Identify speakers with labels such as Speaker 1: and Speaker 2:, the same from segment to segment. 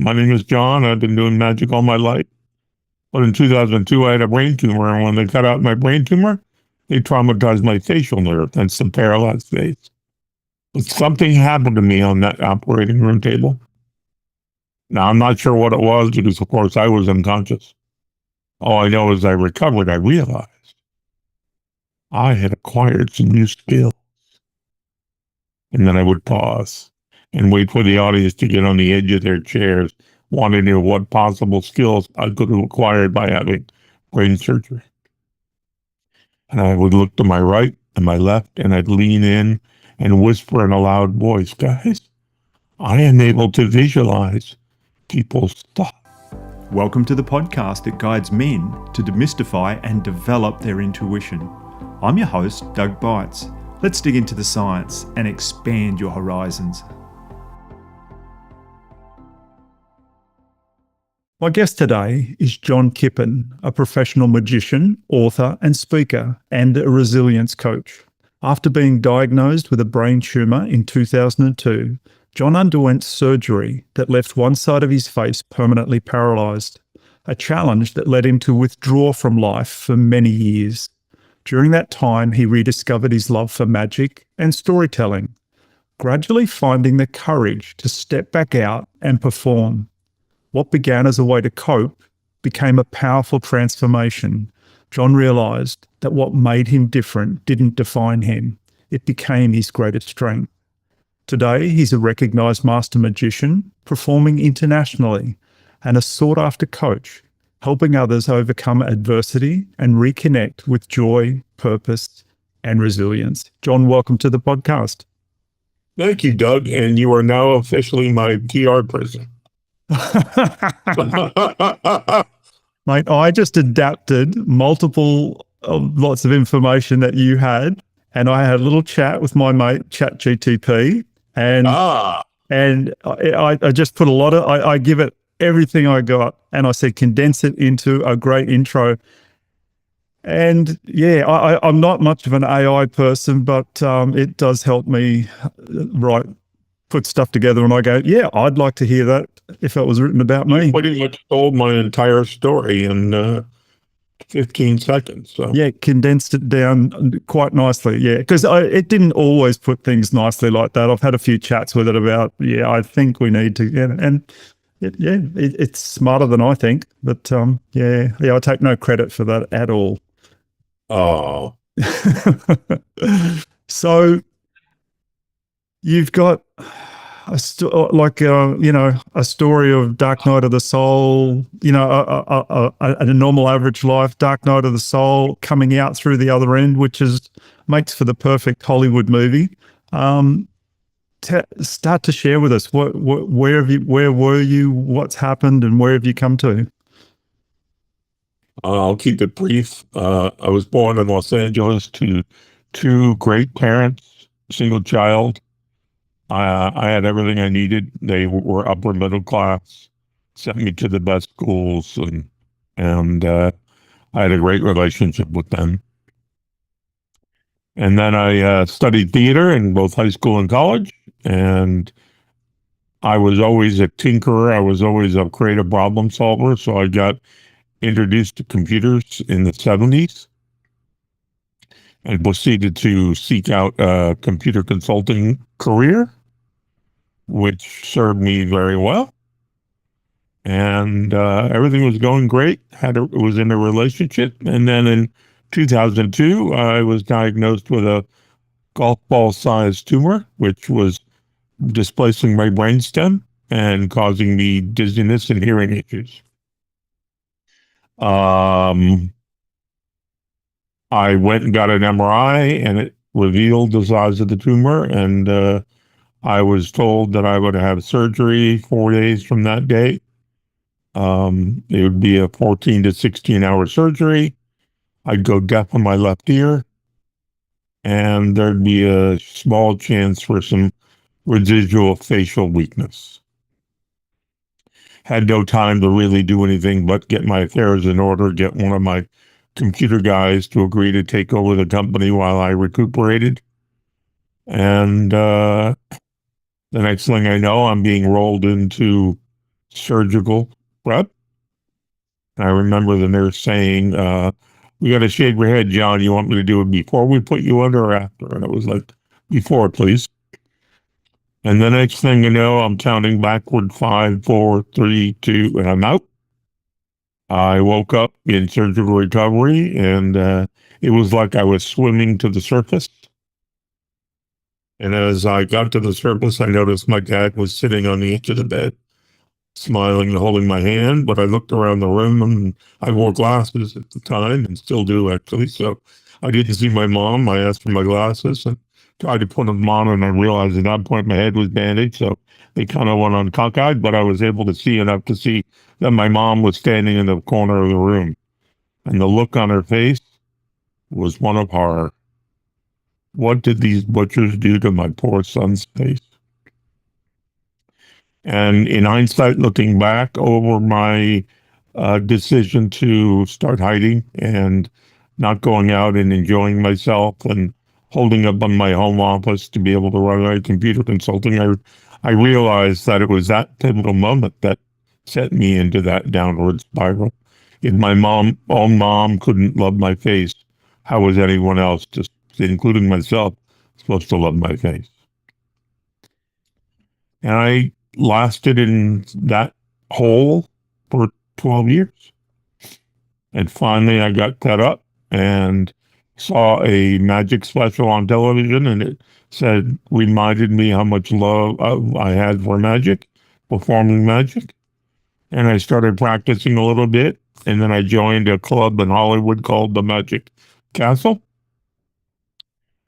Speaker 1: My name is John. I've been doing magic all my life. But in 2002, I had a brain tumor, and when they cut out my brain tumor, they traumatized my facial nerve. That's the paralyzed face. But something happened to me on that operating room table. Now, I'm not sure what it was because, of course, I was unconscious. All I know is I recovered. I realized I had acquired some new skills. And then I would pause and wait for the audience to get on the edge of their chairs, wanting to know what possible skills I could have acquired by having brain surgery. And I would look to my right and my left, and I'd lean in and whisper in a loud voice, guys, I am able to visualize people's thoughts.
Speaker 2: Welcome to the podcast that guides men to demystify and develop their intuition. I'm your host, Doug Bites. Let's dig into the science and expand your horizons. My guest today is John Kippen, a professional magician, author and speaker, and a resilience coach. After being diagnosed with a brain tumor in 2002, John underwent surgery that left one side of his face permanently paralyzed, a challenge that led him to withdraw from life for many years. During that time, he rediscovered his love for magic and storytelling, gradually finding the courage to step back out and perform. What began as a way to cope became a powerful transformation. John realized that what made him different didn't define him. It became his greatest strength. Today, he's a recognized master magician, performing internationally, and a sought-after coach, helping others overcome adversity and reconnect with joy, purpose, and resilience. John, welcome to the podcast.
Speaker 1: Thank you, Doug. And you are now officially my PR person.
Speaker 2: Mate, I just adapted lots of information that you had, and I had a little chat with my mate, ChatGTP, and I just put I give it everything I got, and I said, condense it into a great intro. And yeah, I'm not much of an AI person, but it does help me put stuff together, and I go, yeah, I'd like to hear that if it was written about me.
Speaker 1: You pretty much told my entire story in 15 seconds. So.
Speaker 2: Yeah, condensed it down quite nicely. Yeah, because it didn't always put things nicely like that. I've had a few chats with it about, I think we need to get it. And it's smarter than I think. But I take no credit for that at all.
Speaker 1: Oh.
Speaker 2: So you've got a story of dark night of the soul, a normal average life, dark night of the soul coming out through the other end, which makes for the perfect Hollywood movie. Start to share with us where were you, what's happened, and where have you come to?
Speaker 1: I'll keep it brief. I was born in Los Angeles to two great parents, single child. I had everything I needed. They were upper middle class, sent me to the best schools, and I had a great relationship with them. And then I studied theater in both high school and college, and I was always a tinkerer. I was always a creative problem solver, so I got introduced to computers in the 70s and proceeded to seek out a computer consulting career, which served me very well. And everything was going great. Was in a relationship. And then in 2002, I was diagnosed with a golf ball-sized tumor, which was displacing my brainstem and causing me dizziness and hearing issues. I went and got an MRI, and it revealed the size of the tumor, and I was told that I would have surgery 4 days from that day. It would be a 14 to 16-hour surgery. I'd go deaf in my left ear, and there'd be a small chance for some residual facial weakness. Had no time to really do anything but get my affairs in order, get one of my computer guys to agree to take over the company while I recuperated. And the next thing I know, I'm being rolled into surgical prep. I remember the nurse saying, we got to shave your head, John. You want me to do it before we put you under or after? And it was like, before, please. And the next thing you know, I'm counting backward 5, 4, 3, 2, and I'm out. I woke up in surgical recovery, and it was like I was swimming to the surface. And as I got to the surface, I noticed my dad was sitting on the edge of the bed, smiling and holding my hand. But I looked around the room, and I wore glasses at the time and still do, actually. So I didn't see my mom. I asked for my glasses and tried to put them on, and I realized at that point my head was bandaged. So they kind of went on cockeyed, but I was able to see enough to see that my mom was standing in the corner of the room. And the look on her face was one of horror. What did these butchers do to my poor son's face? And in hindsight, looking back over my decision to start hiding and not going out and enjoying myself and holding up on my home office to be able to run my computer consulting, I realized that it was that pivotal moment that set me into that downward spiral. If my own mom couldn't love my face, how was anyone else, just including myself, supposed to love my face? And I lasted in that hole for 12 years. And finally, I got cut up and saw a magic special on television, and it reminded me how much love I had for magic, performing magic. And I started practicing a little bit. And then I joined a club in Hollywood called the Magic Castle.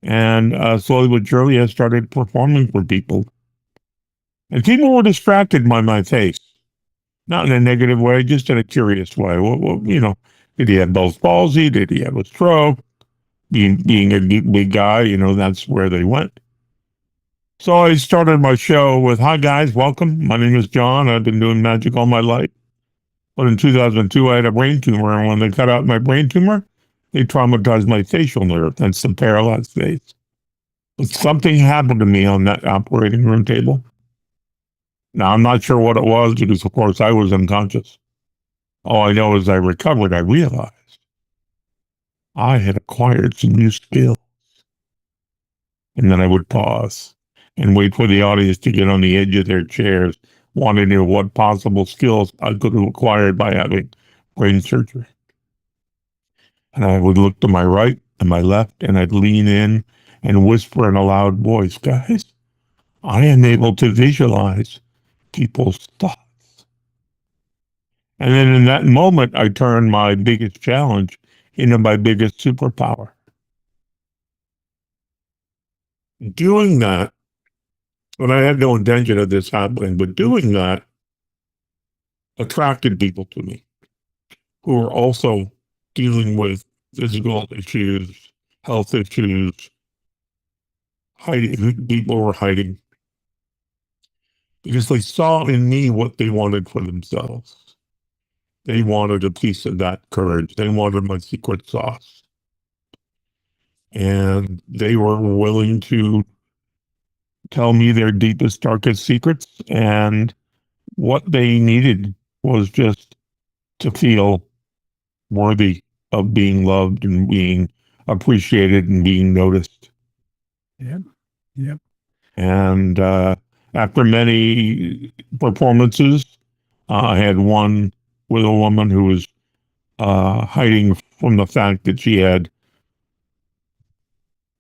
Speaker 1: And slowly but surely, I started performing for people. And people were distracted by my face. Not in a negative way, just in a curious way. Did he have Bell's palsy? Did he have a stroke? Being a big guy, that's where they went. So I started my show with, hi guys, welcome. My name is John. I've been doing magic all my life. But in 2002, I had a brain tumor, and when they cut out my brain tumor, they traumatized my facial nerve. That's the paralyzed face. But something happened to me on that operating room table. Now, I'm not sure what it was because, of course, I was unconscious. All I know is I recovered. I realized I had acquired some new skills. And then I would pause and wait for the audience to get on the edge of their chairs, wanting to know what possible skills I could have acquired by having brain surgery. And I would look to my right and my left, and I'd lean in and whisper in a loud voice, guys, I am able to visualize people's thoughts. And then in that moment, I turned my biggest challenge into my biggest superpower. Doing that, and I had no intention of this happening, but doing that attracted people to me who were also dealing with physical issues, health issues, hiding. People were hiding because they saw in me what they wanted for themselves. They wanted a piece of that courage. They wanted my secret sauce. And they were willing to tell me their deepest, darkest secrets. And what they needed was just to feel worthy of being loved and being appreciated and being noticed.
Speaker 2: Yep. Yep.
Speaker 1: And after many performances, I had one with a woman who was hiding from the fact that she had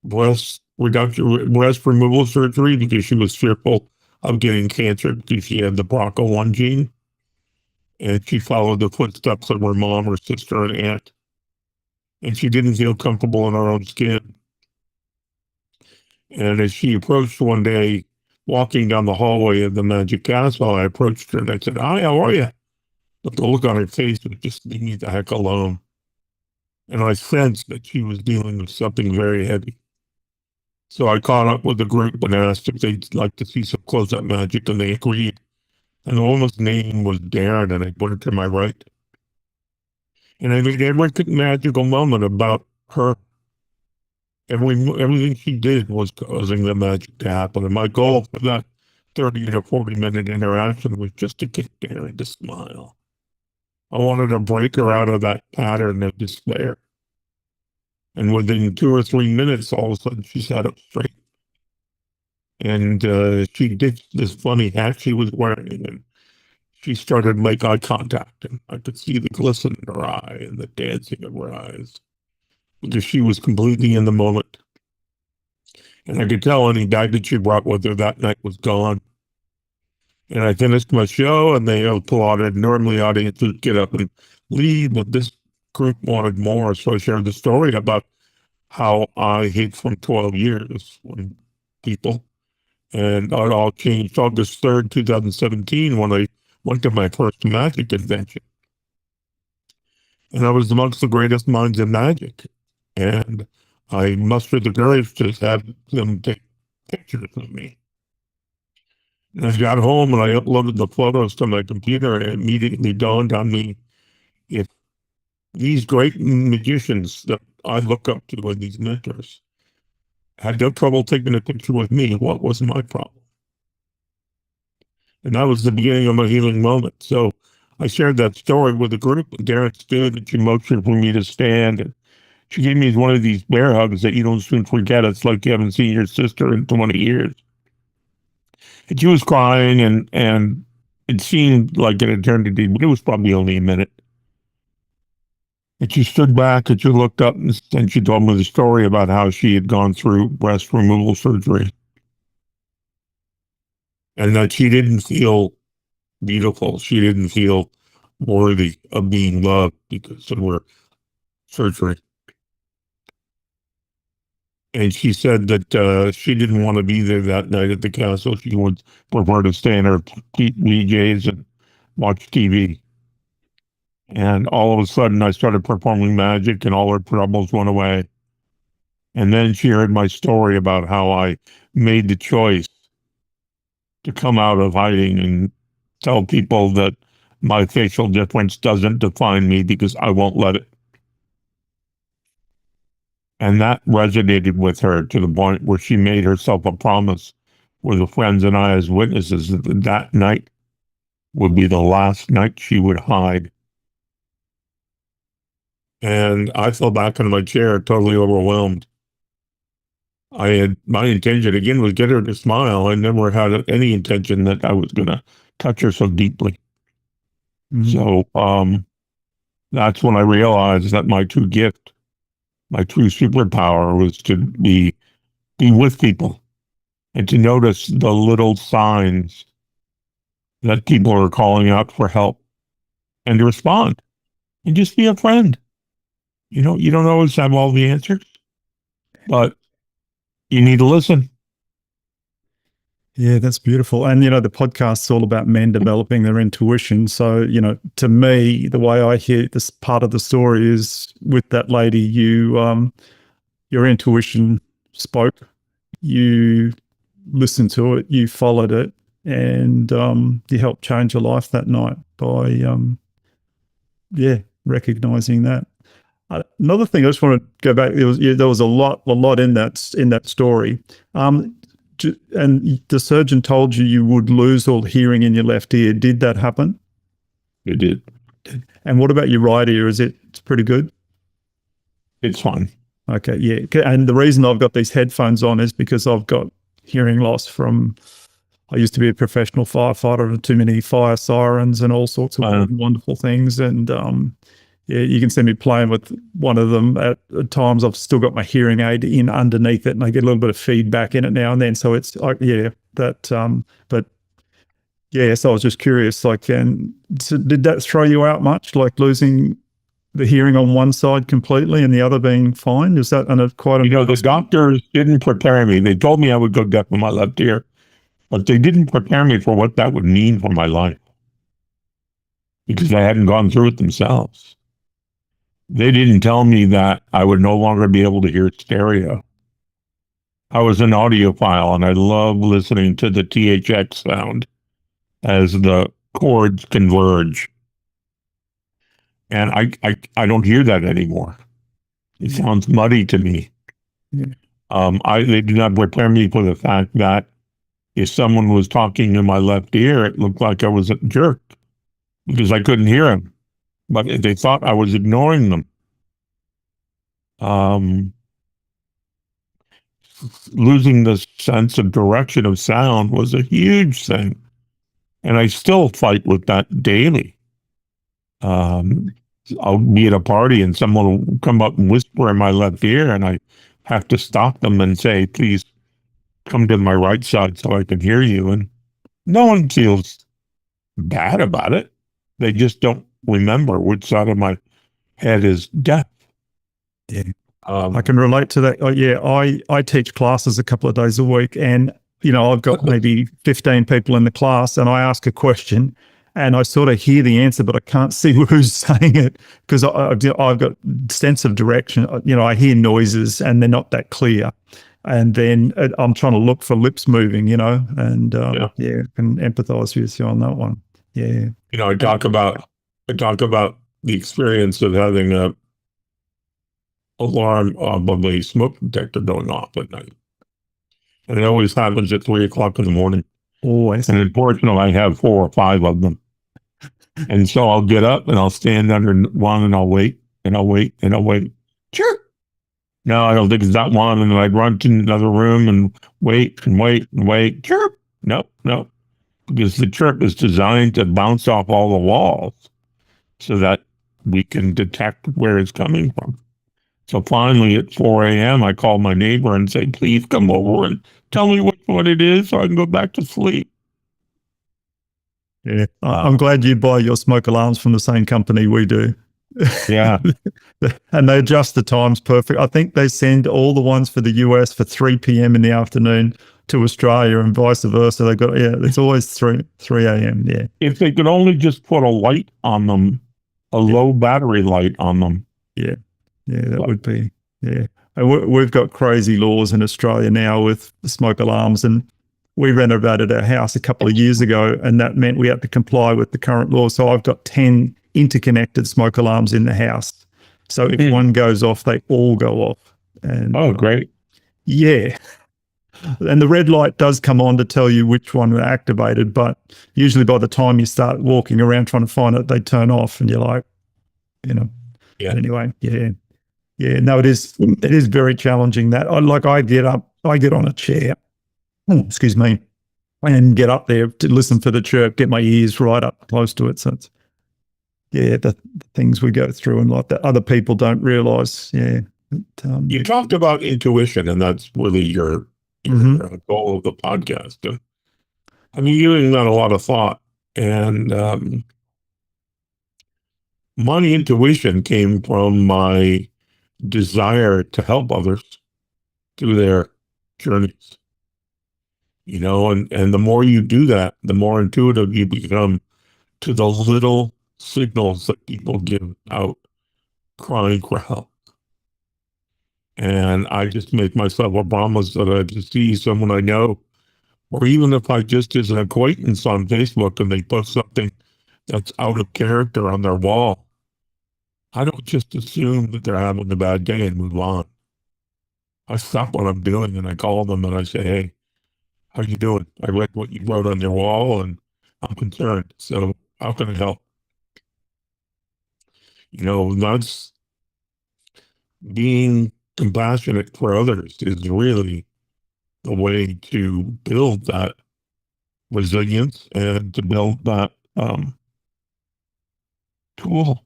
Speaker 1: breast removal surgery because she was fearful of getting cancer because she had the BRCA1 gene. And she followed the footsteps of her mom, her sister, and aunt. And she didn't feel comfortable in her own skin. And as she approached one day, walking down the hallway of the Magic Castle, I approached her and I said, hi, how are you? But the look on her face was just, leave me the heck alone. And I sensed that she was dealing with something very heavy. So I caught up with the group and asked if they'd like to see some close-up magic, and they agreed. And the woman's name was Darren, and I put it to my right. And I made every magical moment about her. Everything she did was causing the magic to happen. And my goal for that 30 to 40-minute interaction was just to get there and to smile. I wanted to break her out of that pattern of despair. And within 2 or 3 minutes, all of a sudden, she sat up straight. And she did this funny hat she was wearing, and she started to make eye contact, and I could see the glisten in her eye and the dancing of her eyes, because she was completely in the moment. And I could tell any baggage she brought with her that night was gone. And I finished my show, and they applauded. Normally, audiences get up and leave, but this group wanted more, so I shared the story about how I hid from 12 years when people, and it all changed August 3rd, 2017, when I went to my first magic convention. And I was amongst the greatest minds in magic. And I mustered the courage to have them take pictures of me. And I got home and I uploaded the photos to my computer, and it immediately dawned on me, if these great magicians that I look up to and these mentors had no trouble taking a picture with me, what was my problem? And that was the beginning of my healing moment. So I shared that story with the group, and Darren stood and she motioned for me to stand. And she gave me one of these bear hugs that you don't soon forget. It's like you haven't seen your sister in 20 years. And she was crying, and it seemed like an eternity, but it was probably only a minute. And she stood back and she looked up, and she told me the story about how she had gone through breast removal surgery. And that she didn't feel beautiful. She didn't feel worthy of being loved because of her surgery. And she said that she didn't want to be there that night at the castle. She would prefer to stay in her PJs and watch TV. And all of a sudden, I started performing magic, and all her troubles went away. And then she heard my story about how I made the choice to come out of hiding and tell people that my facial difference doesn't define me, because I won't let it. And that resonated with her to the point where she made herself a promise with her friends and I as witnesses that that night would be the last night she would hide. And I fell back in my chair, totally overwhelmed. My intention again was get her to smile. I never had any intention that I was going to touch her so deeply. Mm-hmm. So that's when I realized that my true gift, my true superpower, was to be with people and to notice the little signs that people are calling out for help, and to respond and just be a friend. You know, you don't always have all the answers, but you need to listen.
Speaker 2: Yeah, that's beautiful. And, the podcast's all about men developing their intuition. So, to me, the way I hear this part of the story is with that lady, your intuition spoke, you listened to it, you followed it, and you helped change your life that night by, recognizing that. Another thing, I just want to go back. There was a lot in that story. And the surgeon told you would lose all hearing in your left ear. Did that happen?
Speaker 1: It did.
Speaker 2: And what about your right ear? It's pretty good?
Speaker 1: It's fine.
Speaker 2: Okay, yeah. And the reason I've got these headphones on is because I've got hearing loss from, I used to be a professional firefighter and too many fire sirens and all sorts of wonderful things. And you can see me playing with one of them at times. I've still got my hearing aid in underneath it, and I get a little bit of feedback in it now and then. So it's so I was just curious, so did that throw you out much, like losing the hearing on one side completely and the other being fine? Is that quite
Speaker 1: the doctors didn't prepare me. They told me I would go deaf in my left ear, but they didn't prepare me for what that would mean for my life, because they hadn't gone through it themselves. They didn't tell me that I would no longer be able to hear stereo. I was an audiophile, and I love listening to the THX sound as the chords converge. And I don't hear that anymore. It sounds muddy to me. Yeah. They did not prepare me for the fact that if someone was talking in my left ear, it looked like I was a jerk because I couldn't hear them, but they thought I was ignoring them. Losing the sense of direction of sound was a huge thing. And I still fight with that daily. I'll be at a party and someone will come up and whisper in my left ear, and I have to stop them and say, please come to my right side so I can hear you. And no one feels bad about it. They just don't remember which side of my head is deaf.
Speaker 2: Yeah. I can relate to that. I teach classes a couple of days a week, and I've got maybe 15 people in the class, and I ask a question and I sort of hear the answer, but I can't see who's saying it because I've got sense of direction. I hear noises and they're not that clear. And then I'm trying to look for lips moving, and I can empathize with you on that one. Yeah.
Speaker 1: I talk about the experience of having a alarm on the smoke detector going off at night. And it always happens at 3:00 in the morning.
Speaker 2: Always.
Speaker 1: And unfortunately, I have 4 or 5 of them. And so I'll get up and I'll stand under one and I'll wait and I'll wait and I'll wait. Chirp. No, I don't think it's that one. And then I'd run to another room and wait and wait and wait. Chirp. Nope. Because the chirp is designed to bounce off all the walls so that we can detect where it's coming from. So finally at 4 a.m., I call my neighbor and say, please come over and tell me which one it is so I can go back to sleep.
Speaker 2: Yeah, I'm glad you buy your smoke alarms from the same company we do.
Speaker 1: Yeah.
Speaker 2: And they adjust the times perfect. I think they send all the ones for the US for 3 p.m. in the afternoon to Australia and vice versa. They got, it's always 3 a.m. Yeah.
Speaker 1: If they could only just put a light on them, a low battery light on them.
Speaker 2: Yeah. Yeah, that would be, yeah. And we've got crazy laws in Australia now with smoke alarms, and we renovated our house a couple of years ago, and that meant we had to comply with the current law. So I've got 10 interconnected smoke alarms in the house. So if one goes off, they all go off. And
Speaker 1: great.
Speaker 2: Yeah. And the red light does come on to tell you which one were activated, but usually by the time you start walking around trying to find it, they turn off and you're like,
Speaker 1: Yeah.
Speaker 2: Anyway, yeah. Yeah, no, it is very challenging that. I get on a chair, excuse me, and get up there to listen for the chirp, get my ears right up close to it. So it's, the things we go through and like that other people don't realize. Yeah.
Speaker 1: You talked about intuition, and that's really your goal of the podcast. I mean, giving that a lot of thought, and my intuition came from my desire to help others through their journeys. And the more you do that, the more intuitive you become to the little signals that people give out, crying for help. And I just make myself a promise that I just see someone I know, or even if I just as an acquaintance on Facebook and they post something that's out of character on their wall, I don't just assume that they're having a bad day and move on. I stop what I'm doing and I call them and I say, hey, how you doing? I read what you wrote on your wall and I'm concerned. So how can I help? That's being compassionate for others is really the way to build that resilience and to build that tool.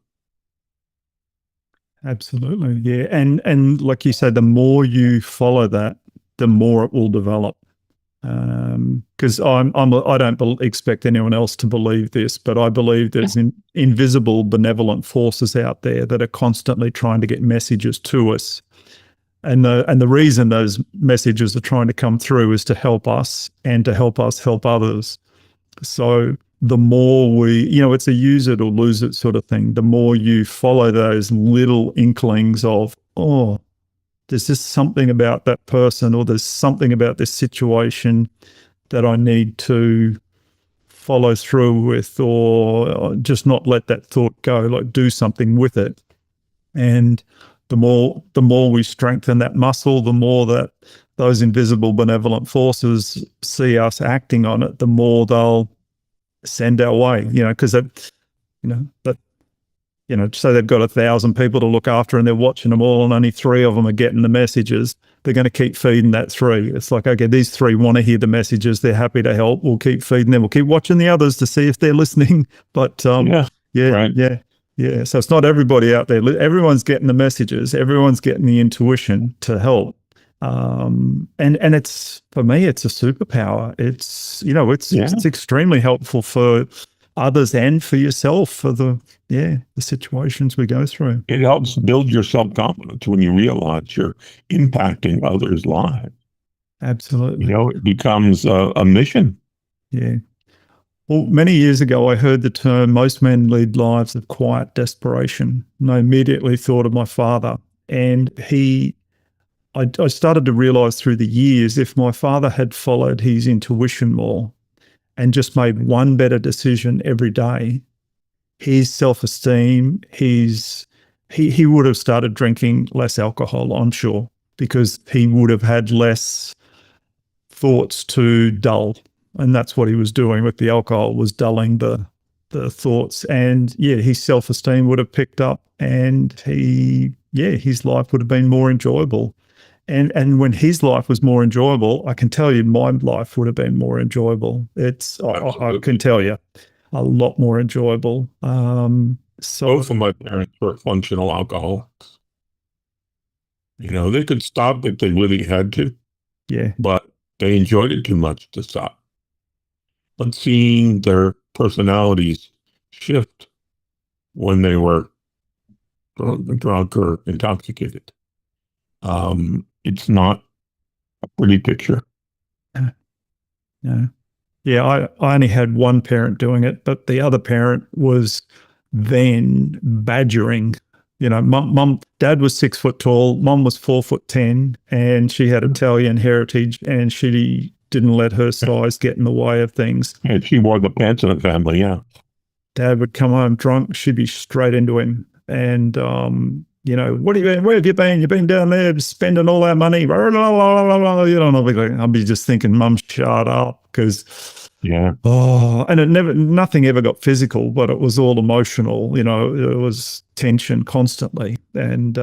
Speaker 2: Absolutely. Yeah. And like you say, the more you follow that, the more it will develop. Because I don't expect anyone else to believe this, but I believe there's invisible benevolent forces out there that are constantly trying to get messages to us. And the reason those messages are trying to come through is to help us and to help us help others. So the more we, it's a use it or lose it sort of thing. The more you follow those little inklings of, there's just something about that person, or there's something about this situation that I need to follow through with, or just not let that thought go, like do something with it. And the more we strengthen that muscle, the more that those invisible benevolent forces see us acting on it, the more they'll send our way, because so they've got 1,000 people to look after and they're watching them all and only 3 of them are getting the messages. They're going to keep feeding that 3. It's like, okay, these 3 want to hear the messages. They're happy to help. We'll keep feeding them. We'll keep watching the others to see if they're listening. But
Speaker 1: Right.
Speaker 2: yeah. So it's not everybody out there. Everyone's getting the messages. Everyone's getting the intuition to help. And it's, for me, it's a superpower. It's extremely helpful for others and for yourself, for the situations we go through.
Speaker 1: It helps build your self-confidence when you realize you're impacting others' lives.
Speaker 2: Absolutely.
Speaker 1: It becomes a mission.
Speaker 2: Yeah. Well, many years ago, I heard the term, most men lead lives of quiet desperation. And I immediately thought of my father. And I started to realize through the years, if my father had followed his intuition more and just made one better decision every day, his self-esteem, he would have started drinking less alcohol, I'm sure, because he would have had less thoughts to dull. And that's what he was doing with the alcohol, was dulling the thoughts. And his self-esteem would have picked up, and his life would have been more enjoyable. And when his life was more enjoyable, I can tell you my life would have been more enjoyable. I can tell you a lot more enjoyable.
Speaker 1: Both of my parents were functional alcoholics. They could stop if they really had to.
Speaker 2: Yeah.
Speaker 1: But they enjoyed it too much to stop. But seeing their personalities shift when they were drunk or intoxicated, it's not a pretty picture.
Speaker 2: No. Yeah, I only had one parent doing it, but the other parent was then badgering. Dad was 6 foot tall, mum was 4'10", and she had Italian heritage, and she didn't let her size get in the way of things.
Speaker 1: And she wore the pants in the family, yeah.
Speaker 2: Dad would come home drunk, she'd be straight into him. And, where have you been? You've been down there spending all our money. I'll be just thinking, Mum, shut up. Because, and nothing ever got physical, but it was all emotional. It was tension constantly. And,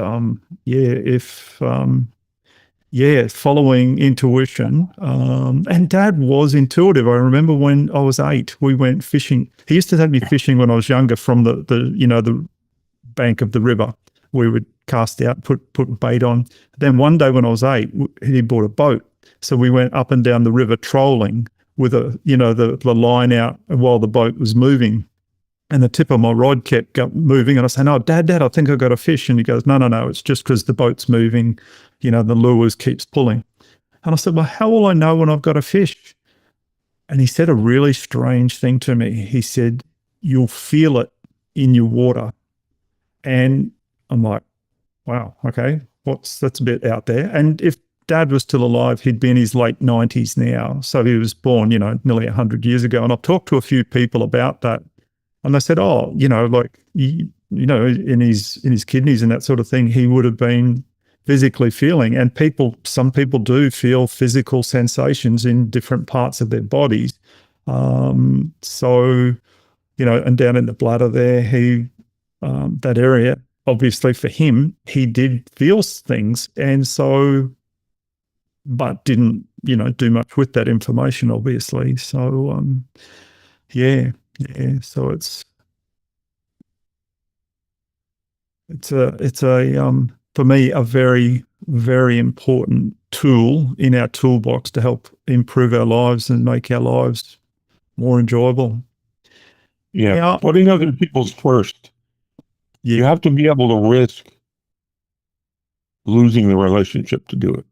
Speaker 2: following intuition. And Dad was intuitive. I remember when I was 8, we went fishing. He used to take me fishing when I was younger from the bank of the river. We would cast out, put bait on. Then one day when I was 8, he bought a boat. So we went up and down the river trolling with the line out while the boat was moving. And the tip of my rod kept moving. And I said, "No, Dad, I think I got a fish." And he goes, No, it's just because the boat's moving. The lures keeps pulling. And I said, "Well, how will I know when I've got a fish?" And he said a really strange thing to me. He said, "You'll feel it in your water." And I'm like, wow, okay, that's a bit out there. And if Dad was still alive, he'd be in his late 90s now. So he was born, nearly 100 years ago. And I've talked to a few people about that. And they said, in his kidneys and that sort of thing, he would have been physically feeling. And some people do feel physical sensations in different parts of their bodies. And down in the bladder there, that area, obviously for him, he did feel things. And so, but didn't, do much with that information, obviously. So, so it's for me, a very, very important tool in our toolbox to help improve our lives and make our lives more enjoyable.
Speaker 1: Yeah,
Speaker 2: now,
Speaker 1: putting other people's first. You have to be able to risk losing the relationship to do it.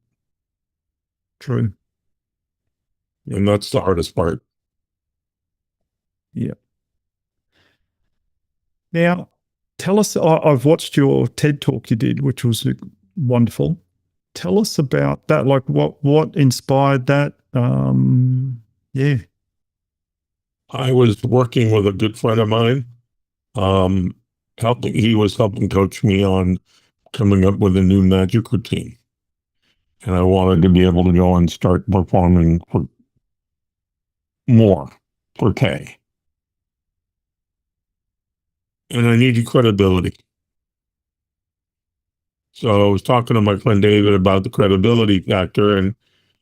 Speaker 2: True.
Speaker 1: And that's the hardest part.
Speaker 2: Yeah. Now, tell us, I've watched your TED Talk you did, which was wonderful. Tell us about that, like what inspired that?
Speaker 1: I was working with a good friend of mine. He was helping coach me on coming up with a new magic routine. And I wanted to be able to go and start performing for more, for pay. And I needed credibility. So I was talking to my friend David about the credibility factor, and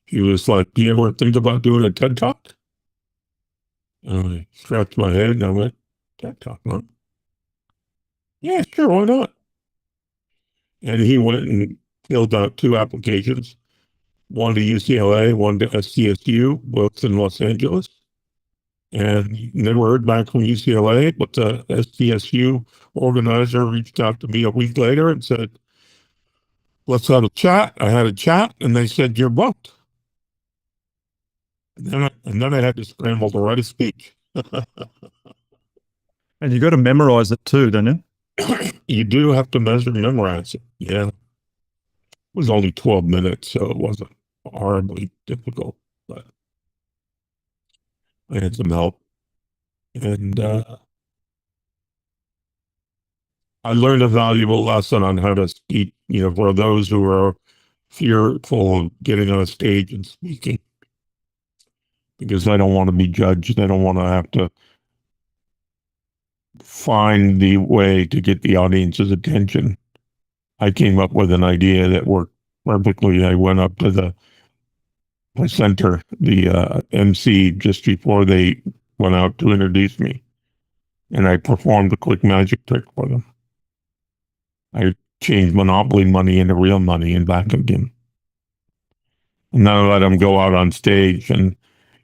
Speaker 1: he was like, "Do you ever think about doing a TED Talk?" And I scratched my head and I went, "TED Talk, huh? Yeah, sure, why not?" And he went and filled out 2 applications, one to UCLA, one to SDSU, both in Los Angeles. And never heard back from UCLA, but the SDSU organizer reached out to me a week later and said, "Let's have a chat." I had a chat and they said, "You're booked." And then I had to scramble to write a speech.
Speaker 2: And you got to memorize it too, don't you?
Speaker 1: You do have to memorize it. Yeah. It was only 12 minutes, so it wasn't horribly difficult, but I had some help. And I learned a valuable lesson on how to speak, for those who are fearful of getting on a stage and speaking, because I don't want to be judged. I don't want to have to find the way to get the audience's attention. I came up with an idea that worked perfectly. I went up to the presenter, the MC, just before they went out to introduce me, and I performed a quick magic trick for them. I changed Monopoly money into real money and back again. And then I let him go out on stage, and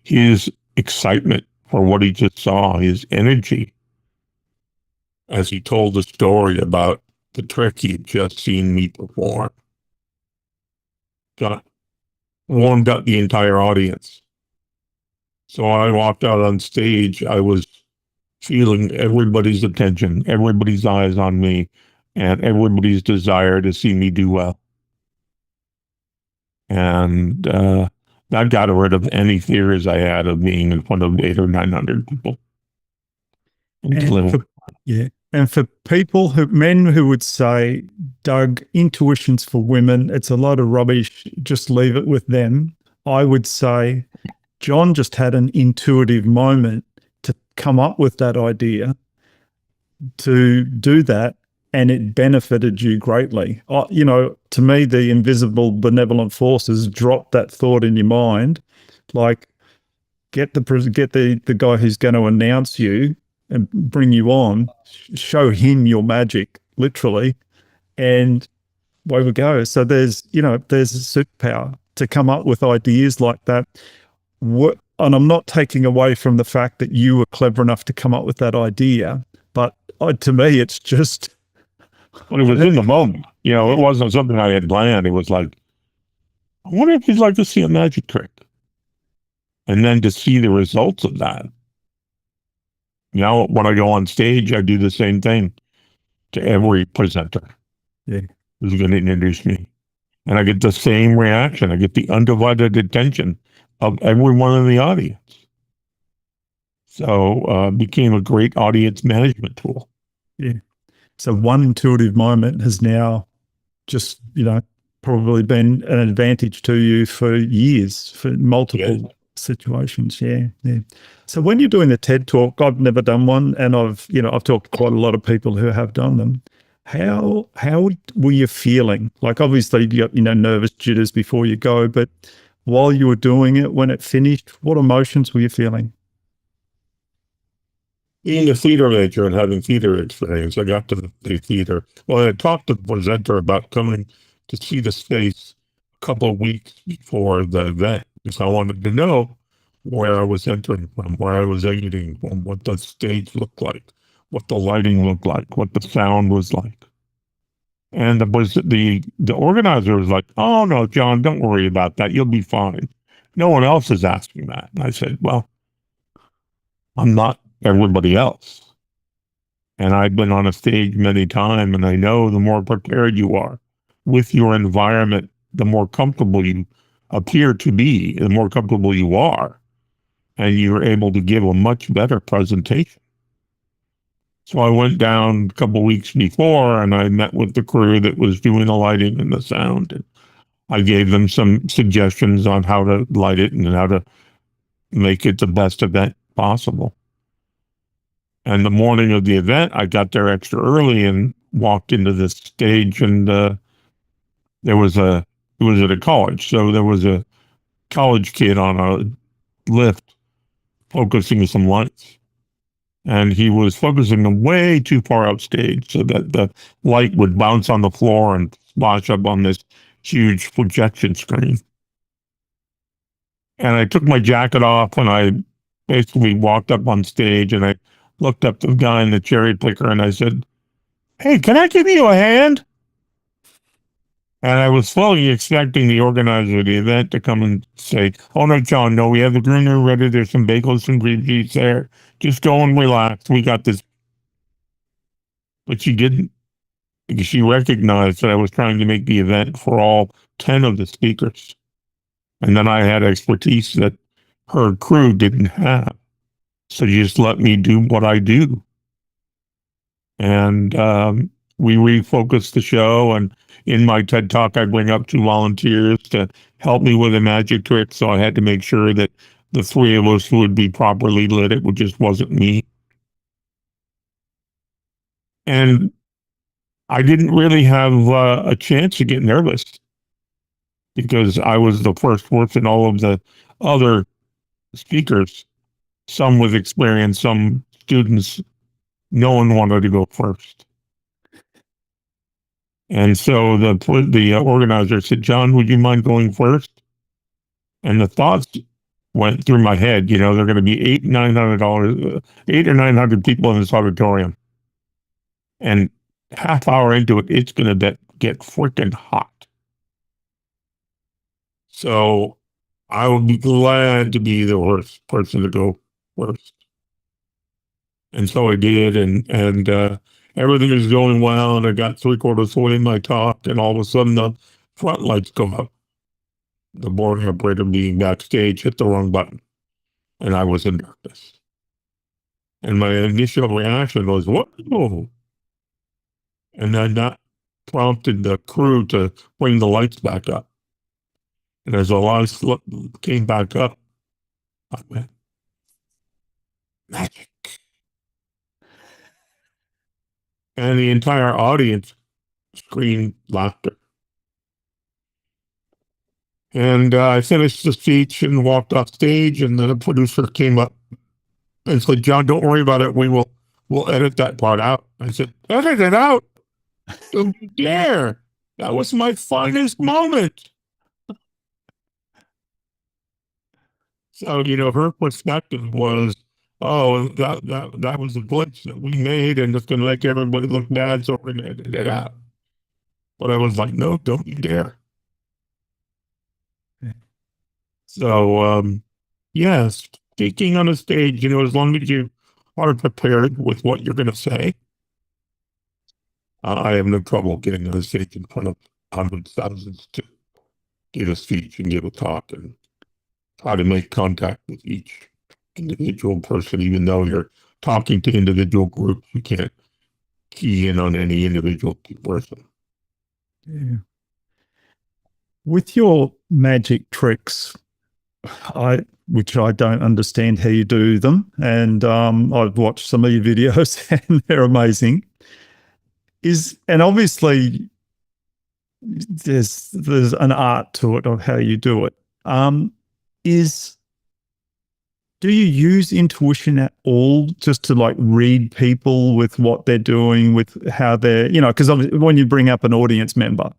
Speaker 1: his excitement for what he just saw, his energy, as he told the story about the trick he'd just seen me perform, got warmed up the entire audience. So I walked out on stage, I was feeling everybody's attention, everybody's eyes on me, and everybody's desire to see me do well. And that got rid of any fears I had of being in front of 800 or 900 people.
Speaker 2: And for people men who would say, "Doug, intuition's for women, it's a lot of rubbish, just leave it with them," I would say, John just had an intuitive moment to come up with that idea, to do that, and it benefited you greatly. To me, the invisible benevolent forces drop that thought in your mind, like get the guy who's going to announce you and bring you on, show him your magic, literally, and away we go. So there's a superpower to come up with ideas like that. And I'm not taking away from the fact that you were clever enough to come up with that idea, but to me, it's just...
Speaker 1: Well, it was in the moment. It wasn't something I had planned. It was like, I wonder if he'd like to see a magic trick. And then to see the results of that. When I go on stage, I do the same thing to every presenter who's going to introduce me. And I get the same reaction. I get the undivided attention of everyone in the audience. So it became a great audience management tool.
Speaker 2: Yeah. So one intuitive moment has now just, probably been an advantage to you for years, for multiple situations. Yeah. So when you're doing the TED Talk, I've never done one, and I've talked to quite a lot of people who have done them. How were you feeling? Like, obviously you got, nervous jitters before you go, but while you were doing it, when it finished, what emotions were you feeling?
Speaker 1: Being a theater major and having theater experience, I got to the theater. Well, I talked to the presenter about coming to see the space a couple of weeks before the event, because I wanted to know where I was entering from, where I was exiting from, what the stage looked like, what the lighting looked like, what the sound was like. And the organizer was like, "Oh, no, John, don't worry about that. You'll be fine. No one else is asking that." And I said, "Well, I'm not everybody else. And I've been on a stage many times, and I know the more prepared you are with your environment, the more comfortable you appear to be, the more comfortable you are, and you're able to give a much better presentation." So I went down a couple of weeks before, and I met with the crew that was doing the lighting and the sound. And I gave them some suggestions on how to light it and how to make it the best event possible. And the morning of the event, I got there extra early and walked into the stage, and it was at a college, so there was a college kid on a lift focusing some lights, and he was focusing them way too far upstage so that the light would bounce on the floor and splash up on this huge projection screen. And I took my jacket off and I basically walked up on stage and I looked up the guy in the cherry picker and I said, "Hey, can I give you a hand?" And I was fully expecting the organizer of the event to come and say, "Oh, no, John, no, we have the greenery ready. There's some bagels and green peas there. Just go and relax. We got this." But she didn't, because she recognized that I was trying to make the event for all 10 of the speakers. And then I had expertise that her crew didn't have. So she just let me do what I do. And we refocused the show. And in my TED Talk, I bring up 2 volunteers to help me with a magic trick. So I had to make sure that the 3 of us would be properly lit. It just wasn't me. And I didn't really have a chance to get nervous because I was the first person. All of the other speakers, some with experience, some students, no one wanted to go first. And so the organizer said, "John, would you mind going first?" And the thoughts went through my head. There are going to be $800 or 900 people in this auditorium, and half hour into it, it's going to get freaking hot. So I would be glad to be the worst person to go first. And so I did, and everything is going well, and I got 3/4 way in my talk, and all of a sudden the front lights go up. The board operator being backstage hit the wrong button, and I was in darkness. And my initial reaction was, "Whoa!" And then that prompted the crew to bring the lights back up. And as the lights came back up, I went, "Magic." And the entire audience screamed laughter. And I finished the speech and walked off stage, and then the producer came up and said, "John, don't worry about it. We'll edit that part out." I said, "Edit it out? Don't you dare. That was my finest moment." So, her perspective was, "Oh, that was a glitch that we made, and it's going to make everybody look bad, so we're going to edit it out." But I was like, "No, don't you dare." So, yes, speaking on a stage, as long as you are prepared with what you're going to say, I have no trouble getting on a stage in front of hundreds, thousands to give a speech and give a talk and try to make contact with each individual person, even though you're talking to individual groups. You can't key in on any individual person.
Speaker 2: Yeah. With your magic tricks, which I don't understand how you do them, and I've watched some of your videos and they're amazing. And obviously there's an art to it of how you do it. Do you use intuition at all, just to read people with what they're doing, with how they're, because when you bring up an audience member,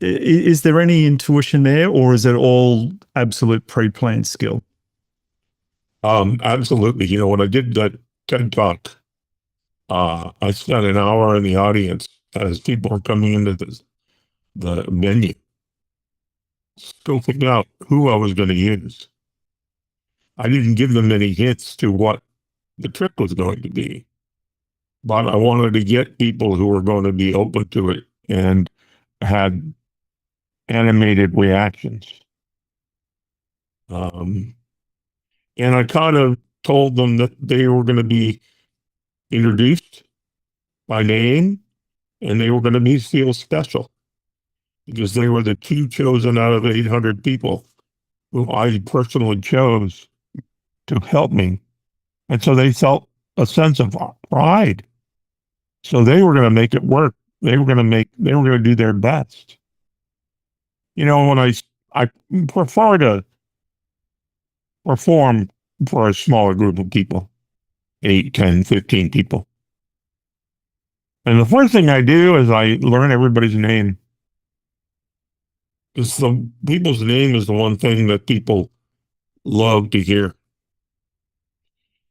Speaker 2: is there any intuition there, or is it all absolute pre-planned skill?
Speaker 1: Absolutely. When I did that TED Talk, I spent an hour in the audience as people were coming into the venue, scoping out who I was going to use. I didn't give them any hints to what the trick was going to be, but I wanted to get people who were going to be open to it and had animated reactions. And I kind of told them that they were going to be introduced by name and they were going to feel special. because they were the two chosen out of 800 people who I personally chose to help me. And so they felt a sense of pride. So they were going to make it work. They were going to do their best. You know, when I prefer to perform for a smaller group of people, 8, 10, 15 people. And the first thing I do is I learn everybody's name. Because the people's name is the one thing that people love to hear.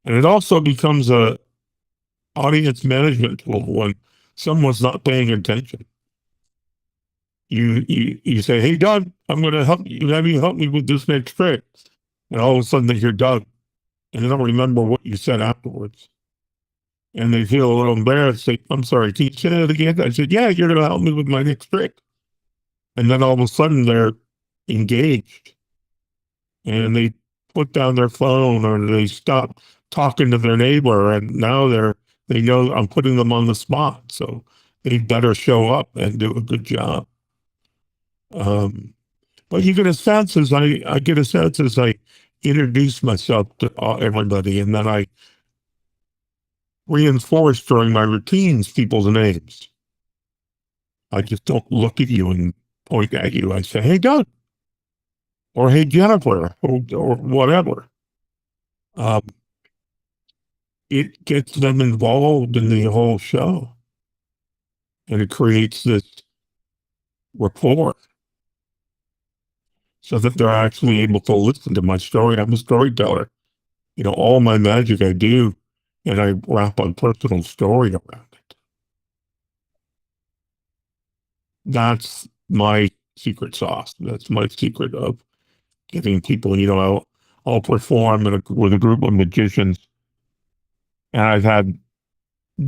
Speaker 1: And it also becomes a audience management tool when someone's not paying attention. You say, "Hey, Doug, I'm going to have you help me with this next trick." And all of a sudden they hear Doug, and they don't remember what you said afterwards. And they feel a little embarrassed. Say, "I'm sorry, can you say that again?" I said, "Yeah, you're going to help me with my next trick." And then all of a sudden they're engaged. And they put down their phone or they stop talking to their neighbor, and now they know I'm putting them on the spot, so they better show up and do a good job. But you get a sense as I get a sense as I introduce myself to everybody, and then I reinforce during my routines people's names. I just don't look at you and point at you. I say, "Hey, Doug," or "Hey, Jennifer," or whatever. It gets them involved in the whole show, and it creates this rapport so that they're actually able to listen to my story. I'm a storyteller. You know, all my magic I do, and I wrap a personal story around it. That's my secret sauce. That's my secret of getting people, you know, I'll perform with a group of magicians, and I've had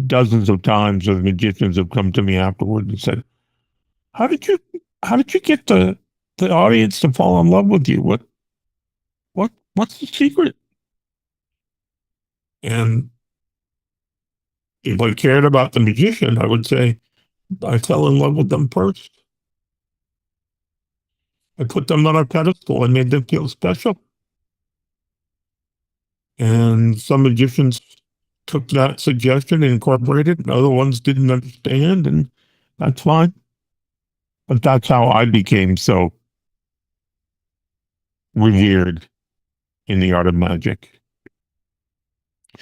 Speaker 1: dozens of times of magicians have come to me afterward and said, how did you get the audience to fall in love with you? What's the secret?" And if I cared about the magician, I would say I fell in love with them first. I put them on a pedestal and made them feel special. And some magicians took that suggestion and incorporated it, and other ones didn't understand, and that's fine. But that's how I became so revered in the art of magic.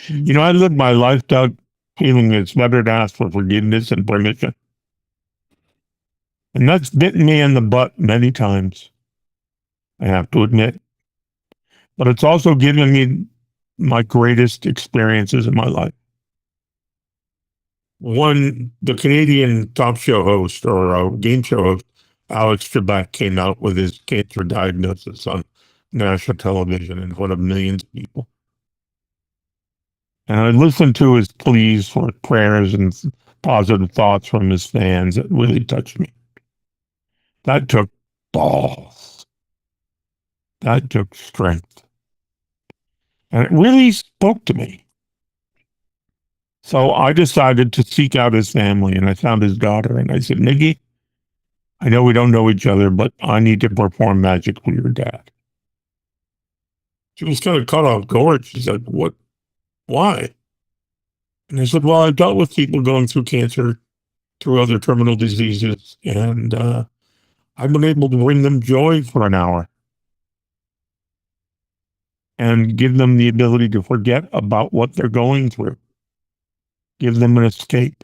Speaker 1: You know, I lived my life, Doug, feeling it's better to ask for forgiveness and permission. And that's bitten me in the butt many times, I have to admit. But it's also given me my greatest experiences in my life. The Canadian talk show host or game show host, Alex Trebek, came out with his cancer diagnosis on national television in front of millions of people. And I listened to his pleas for prayers and positive thoughts from his fans. It really touched me. That took balls. That took strength. And it really spoke to me. So I decided to seek out his family, and I found his daughter, and I said, "Nikki, I know we don't know each other, but I need to perform magic for your dad." She was kind of caught off guard. She said, "What? Why?" And I said, "Well, I've dealt with people going through cancer, through other terminal diseases, and I've been able to bring them joy for an hour and give them the ability to forget about what they're going through, give them an escape.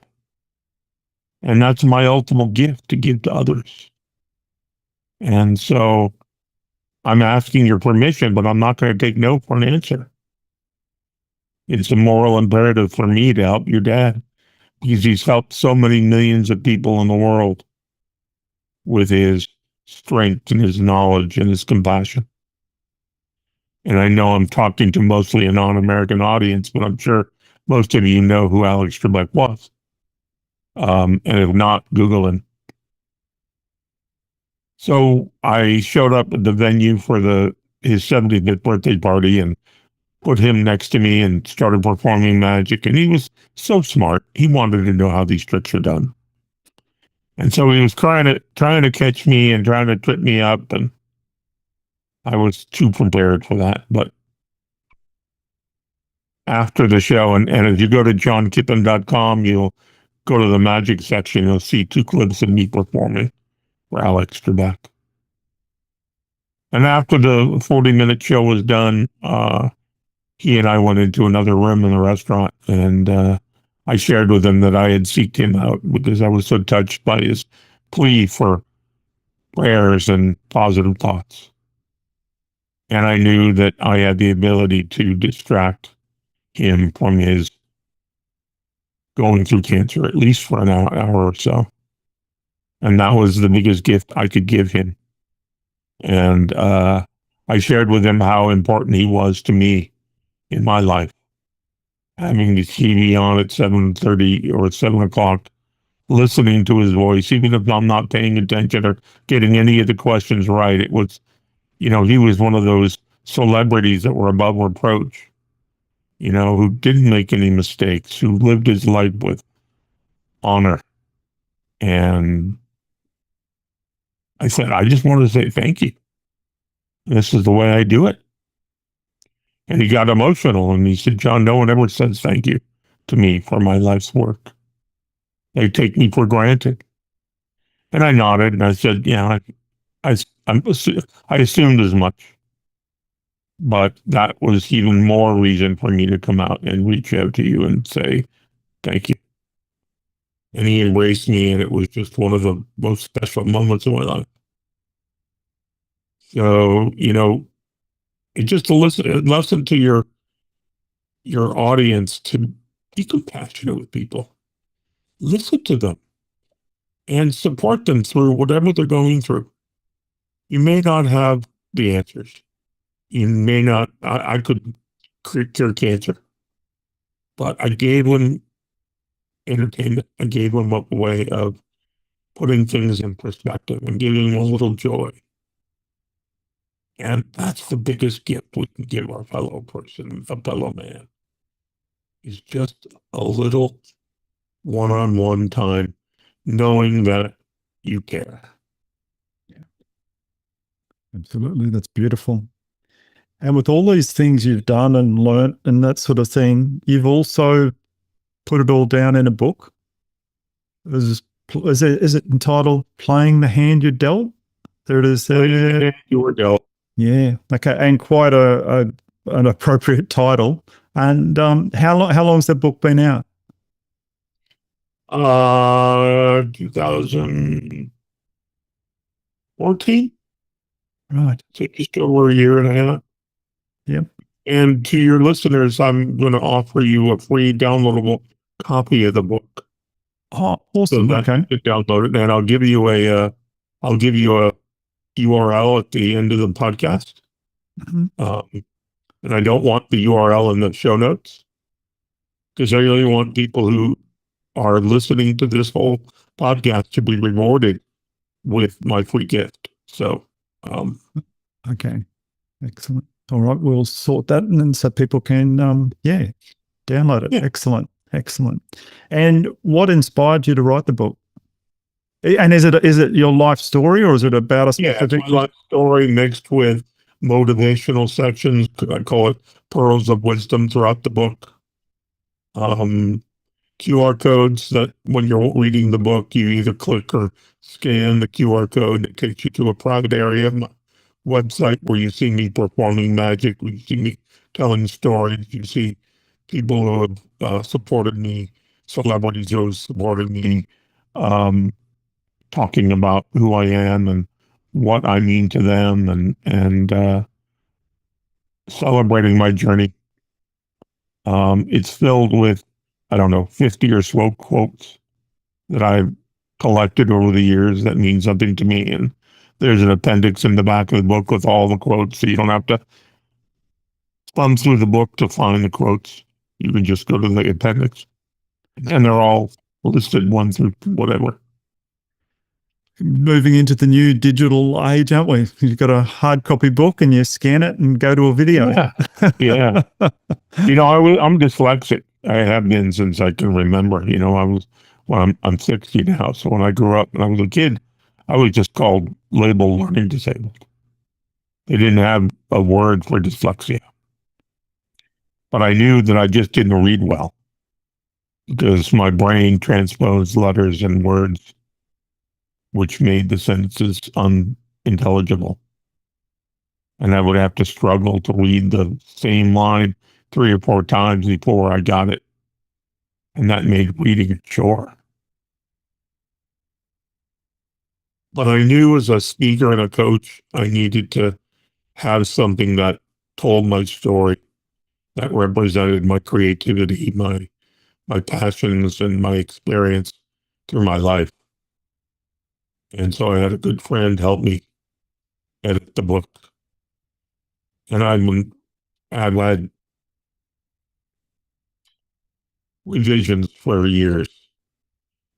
Speaker 1: And that's my ultimate gift to give to others. And so I'm asking your permission, but I'm not going to take no for an answer. It's a moral imperative for me to help your dad because he's helped so many millions of people in the world with his strength and his knowledge and his compassion. And I know I'm talking to mostly a non-American audience, but I'm sure most of you know who Alex Trebek was. And if not, Google him. So I showed up at the venue for his 75th birthday party and put him next to me and started performing magic. And he was so smart. He wanted to know how these tricks are done. And so he was trying to catch me and trying to trip me up, and I was too prepared for that. But after the show, and if you go to johnkippen.com, you'll go to the magic section, you'll see 2 clips of me performing for Alex Trebek. And after the 40-minute show was done, he and I went into another room in the restaurant, and I shared with him that I had seeked him out because I was so touched by his plea for prayers and positive thoughts. And I knew that I had the ability to distract him from his going through cancer, at least for an hour or so. And that was the biggest gift I could give him. And I shared with him how important he was to me in my life. Having the TV on at 7:30 or 7 o'clock, listening to his voice, even if I'm not paying attention or getting any of the questions right. It was, he was one of those celebrities that were above reproach, who didn't make any mistakes, who lived his life with honor. And I said, I just want to say thank you. This is the way I do it. And he got emotional and he said, John, no one ever says thank you to me for my life's work. They take me for granted. And I nodded and I said, yeah, I assumed as much. But that was even more reason for me to come out and reach out to you and say thank you. And he embraced me, and it was just one of the most special moments of my life. So, it's just a lesson to your audience to be compassionate with people. Listen to them and support them through whatever they're going through. You may not have the answers. You may not, I could cure cancer, but I gave them entertainment. I gave them a way of putting things in perspective and giving them a little joy. And that's the biggest gift we can give our fellow person, a fellow man, is just a little one-on-one time, knowing that you care.
Speaker 2: Yeah, absolutely. That's beautiful. And with all these things you've done and learnt and that sort of thing, you've also put it all down in a book. Is it entitled "Playing the Hand You Dealt"? There it is.
Speaker 1: You were dealt.
Speaker 2: Yeah. Okay. And quite an appropriate title. And how long's that book been out?
Speaker 1: 2014.
Speaker 2: Right.
Speaker 1: So just over a year and a half.
Speaker 2: Yep.
Speaker 1: And to your listeners, I'm going to offer you a free downloadable copy of the book.
Speaker 2: Oh, awesome.
Speaker 1: So that
Speaker 2: Okay.
Speaker 1: you can download it, and I'll give you a URL at the end of the podcast.
Speaker 2: Mm-hmm.
Speaker 1: And I don't want the URL in the show notes because I really want people who are listening to this whole podcast to be rewarded with my free gift. So,
Speaker 2: okay. Excellent. All right. We'll sort that and then so people can, download it.
Speaker 1: Yeah.
Speaker 2: Excellent. Excellent. And what inspired you to write the book? And is it your life story or is it about a specific?
Speaker 1: It's my life story mixed with motivational sections. I call it pearls of wisdom throughout the book. QR codes that when you're reading the book, you either click or scan the QR code. It takes you to a private area of my website where you see me performing magic, where you see me telling stories, you see people who have supported me, celebrities who have supported me, talking about who I am and what I mean to them, and celebrating my journey. It's filled with, 50 or so quotes that I've collected over the years that mean something to me. And there's an appendix in the back of the book with all the quotes, so you don't have to thumb through the book to find the quotes. You can just go to the appendix, and they're all listed 1 through whatever.
Speaker 2: Moving into the new digital age, aren't we? You've got a hard copy book and you scan it and go to a video.
Speaker 1: Yeah. I'm dyslexic. I have been since I can remember. I was Well, I'm 60 now, so when I grew up and I was a kid, I was just called labeled learning disabled. They didn't have a word for dyslexia. But I knew that I just didn't read well because my brain transposed letters and words, which made the sentences unintelligible. And I would have to struggle to read the same line 3 or 4 times before I got it. And that made reading a chore. But I knew as a speaker and a coach, I needed to have something that told my story, that represented my creativity, my passions, and my experience through my life. And so I had a good friend help me edit the book. And I'd had revisions for years,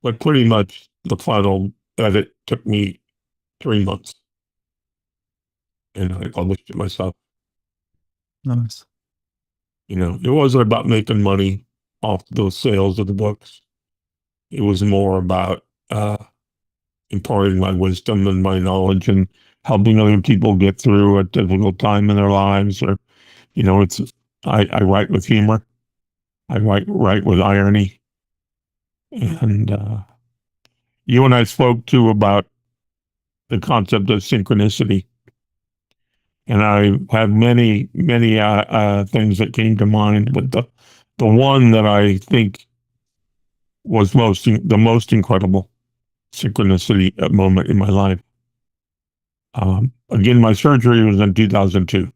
Speaker 1: but pretty much the final edit took me 3 months. And I published it myself.
Speaker 2: Nice.
Speaker 1: You know, it wasn't about making money off those sales of the books. It was more about imparting my wisdom and my knowledge and helping other people get through a difficult time in their lives. Or, you know, I write with humor. I write with irony. And you and I spoke too about the concept of synchronicity. And I have many things that came to mind, but the one that I think was the most incredible synchronicity moment in my life. Again, my surgery was in 2002.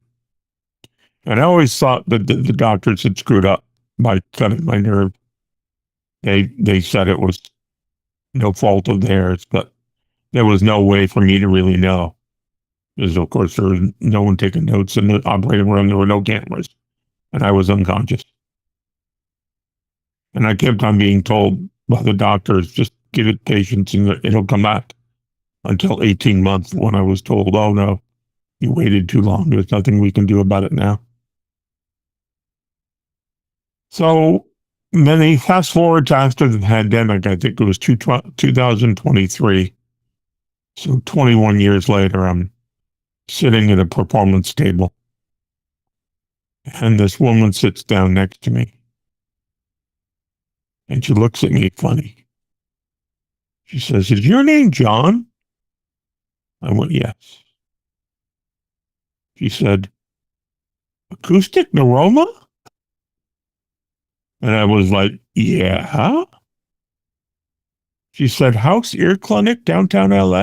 Speaker 1: And I always thought that the doctors had screwed up by cutting my nerve. They said it was no fault of theirs, but there was no way for me to really know. Because, of course, there was no one taking notes in the operating room. There were no cameras. And I was unconscious. And I kept on being told by the doctors, just give it patience and it'll come back. Until 18 months when I was told, oh no, you waited too long. There's nothing we can do about it now. So many fast forward to after the pandemic, I think it was 2023. So 21 years later, I'm sitting at a performance table. And this woman sits down next to me. And she looks at me funny. She says, is your name John? I went, yes. She said, acoustic neuroma? And I was like, yeah. She said, House Ear Clinic, downtown LA?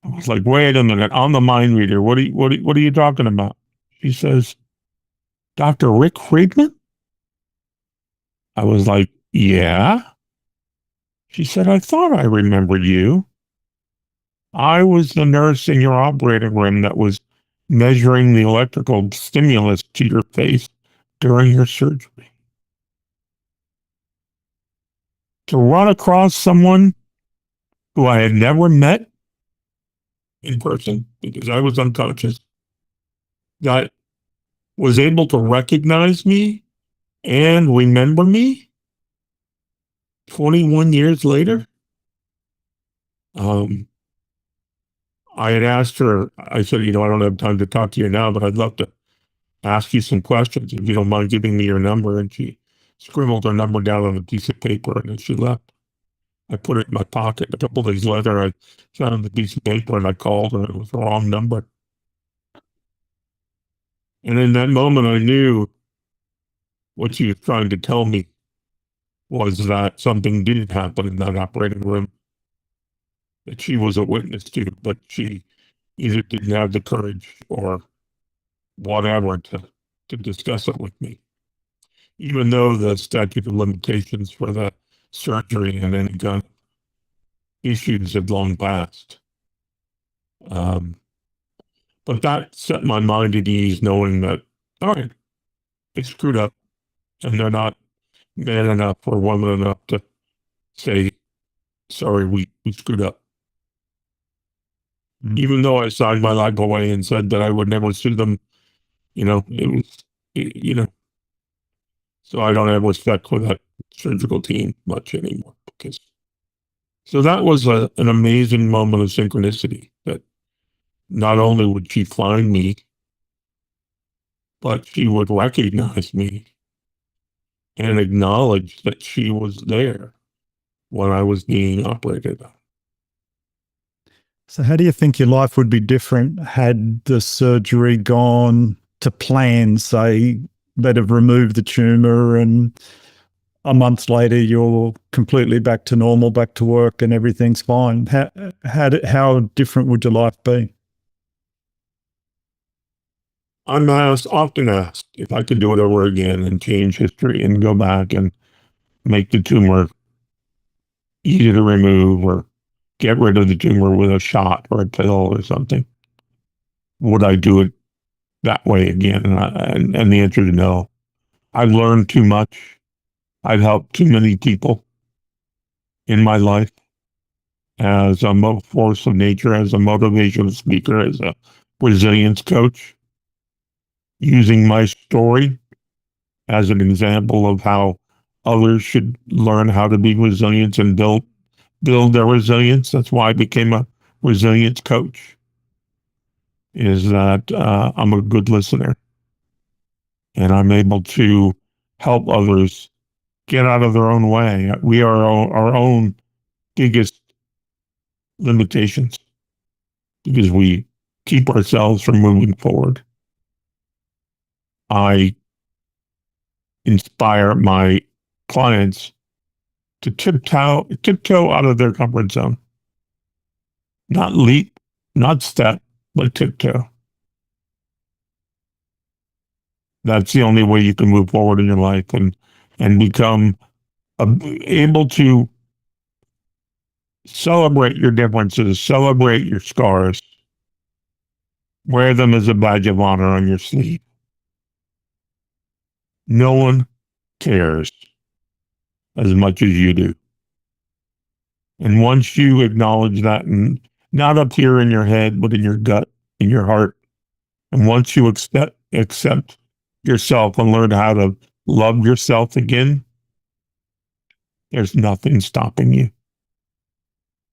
Speaker 1: I was like, wait a minute, I'm the mind reader. What are you talking about? She says, Dr. Rick Friedman? I was like, yeah. She said, I thought I remembered you. I was the nurse in your operating room that was measuring the electrical stimulus to your face during your surgery. To run across someone who I had never met in person because I was unconscious, that was able to recognize me and remember me 21 years later. I had asked her, I said, I don't have time to talk to you now, but I'd love to ask you some questions if you don't mind giving me your number. And she scribbled her number down on a piece of paper and then she left. I put it in my pocket. A couple of days later, I found the piece of paper and I called and it was the wrong number. And in that moment, I knew what she was trying to tell me was that something did happen in that operating room that she was a witness to, but she either didn't have the courage or whatever to discuss it with me. Even though the statute of limitations for the surgery and any kind of issues had long passed. But that set my mind at ease knowing that, all right, they screwed up and they're not man enough or woman enough to say, sorry, we screwed up. Mm-hmm. Even though I signed my life away and said that I would never sue them, it was, so I don't have respect for that surgical team much anymore. So that was an amazing moment of synchronicity that not only would she find me, but she would recognize me and acknowledge that she was there when I was being operated on.
Speaker 2: So, how do you think your life would be different had the surgery gone to plan? Say they'd have removed the tumor, and a month later you're completely back to normal, back to work, and everything's fine. How different would your life be?
Speaker 1: I'm often asked if I could do it over again and change history and go back and make the tumor easy to remove or get rid of the tumor with a shot or a pill or something. Would I do it that way again? And the answer is no. I've learned too much. I've helped too many people in my life as a force of nature, as a motivational speaker, as a resilience coach, using my story as an example of how others should learn how to be resilient and build their resilience. That's why I became a resilience coach, is that I'm a good listener and I'm able to help others get out of their own way. We are our own biggest limitations because we keep ourselves from moving forward. I inspire my clients to tiptoe out of their comfort zone. Not leap, not step, but tiptoe. That's the only way you can move forward in your life and become able to celebrate your differences, celebrate your scars, wear them as a badge of honor on your sleeve. No one cares as much as you do. And once you acknowledge that, and not up here in your head, but in your gut, in your heart, and once you accept yourself and learn how to love yourself again, there's nothing stopping you.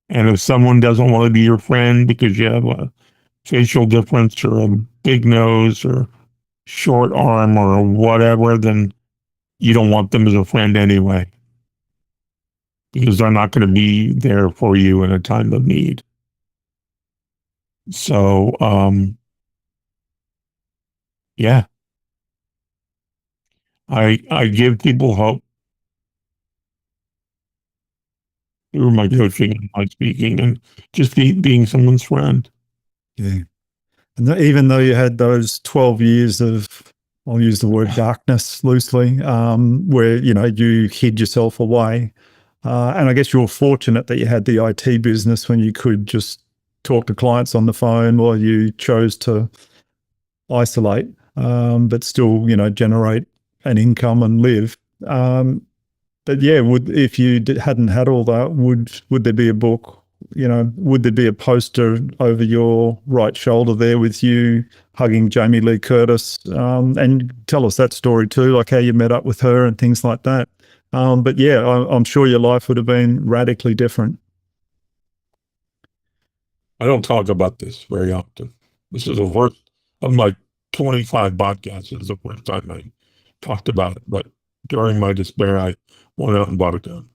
Speaker 1: And if someone doesn't want to be your friend because you have a facial difference or a big nose or short arm or whatever, then you don't want them as a friend anyway, because they're not going to be there for you in a time of need. So, yeah, I give people hope through my coaching and my speaking and just being someone's friend.
Speaker 2: Yeah. And even though you had those 12 years of, I'll use the word darkness loosely, where, you hid yourself away. And I guess you were fortunate that you had the IT business when you could just talk to clients on the phone, while you chose to isolate, but still, generate an income and live. But yeah, if you hadn't had all that, would there be a book? Would there be a poster over your right shoulder there with you hugging Jamie Lee Curtis? And tell us that story too, like how you met up with her and things like that. But yeah, I'm sure your life would have been radically different.
Speaker 1: I don't talk about this very often. This is the first of my 25 podcasts. This is the first time I talked about it. But during my despair, I went out and bought a gun.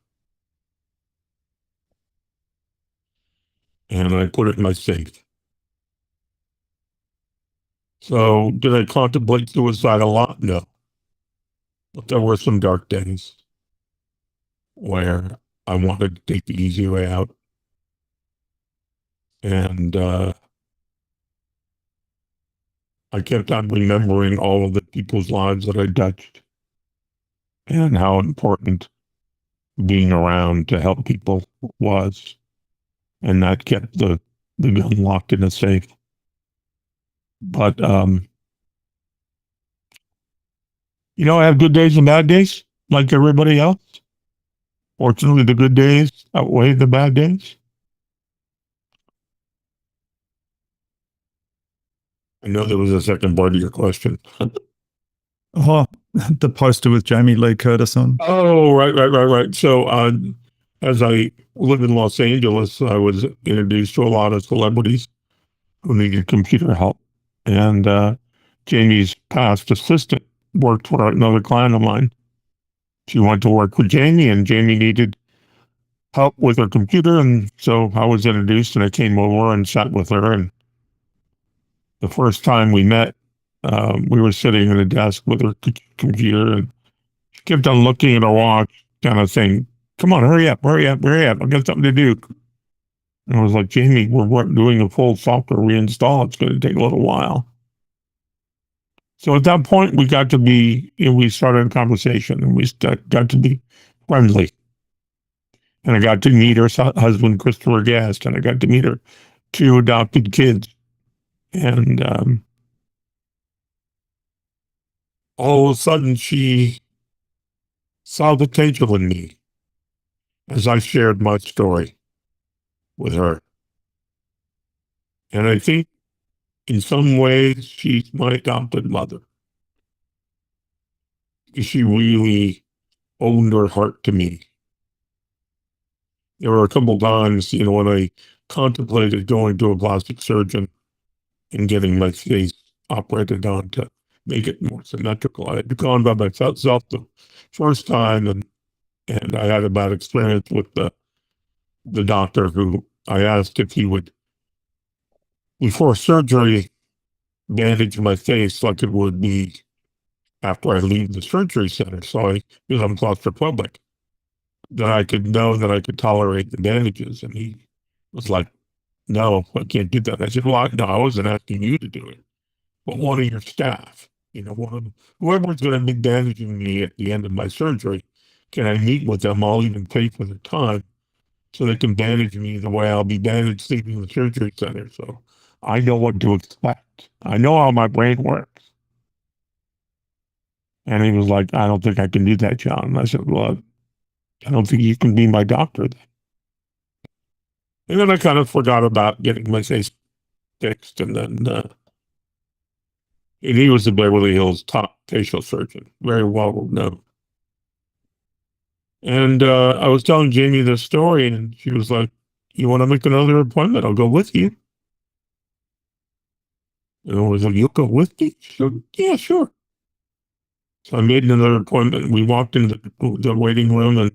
Speaker 1: And I put it in my safe. So did I contemplate suicide a lot? No. But there were some dark days where I wanted to take the easy way out. And I kept on remembering all of the people's lives that I touched and how important being around to help people was. And that kept the gun locked in a safe. But, I have good days and bad days like everybody else. Fortunately, the good days outweigh the bad days. I know there was a second part of your question.
Speaker 2: Oh, the poster with Jamie Lee Curtis on.
Speaker 1: Oh, right. So, as I lived in Los Angeles, I was introduced to a lot of celebrities who needed computer help. And Jamie's past assistant worked for another client of mine. She went to work with Jamie, and Jamie needed help with her computer. And so I was introduced, and I came over and sat with her. And the first time we met, we were sitting at a desk with her computer, and she kept on looking at her watch, kind of saying, "Come on, hurry up. I've got something to do." And I was like, "Jamie, we're doing a full software reinstall. It's going to take a little while." So at that point, we got to be, we started a conversation, and we got to be friendly. And I got to meet her husband, Christopher Guest, and I got to meet her two adopted kids. And all of a sudden, she saw the potential in me as I shared my story with her. And I think in some ways, she's my adopted mother. She really opened her heart to me. There were a couple times, when I contemplated going to a plastic surgeon and getting my face operated on to make it more symmetrical. I had gone by myself the first time, and I had a bad experience with the doctor, who I asked if he would, before surgery, bandage my face like it would be after I leave the surgery center. So because I'm claustrophobic, that I could know that I could tolerate the bandages. And he was like, "No, I can't do that." I said, "Well, no, I wasn't asking you to do it, but one of your staff, whoever's going to be bandaging me at the end of my surgery, can I meet with them? I'll even pay for the time so they can bandage me the way I'll be bandaged leaving the surgery center. So I know what to expect. I know how my brain works." And he was like, "I don't think I can do that, John." And I said, "Well, I don't think you can be my doctor then." And then I kind of forgot about getting my face fixed. And then and he was the Beverly Hills top facial surgeon, very well known. And I was telling Jamie this story, and she was like, "You want to make another appointment? I'll go with you." And I was like, "You'll go with me?" She said, "Yeah, sure." So I made another appointment. We walked into the waiting room, and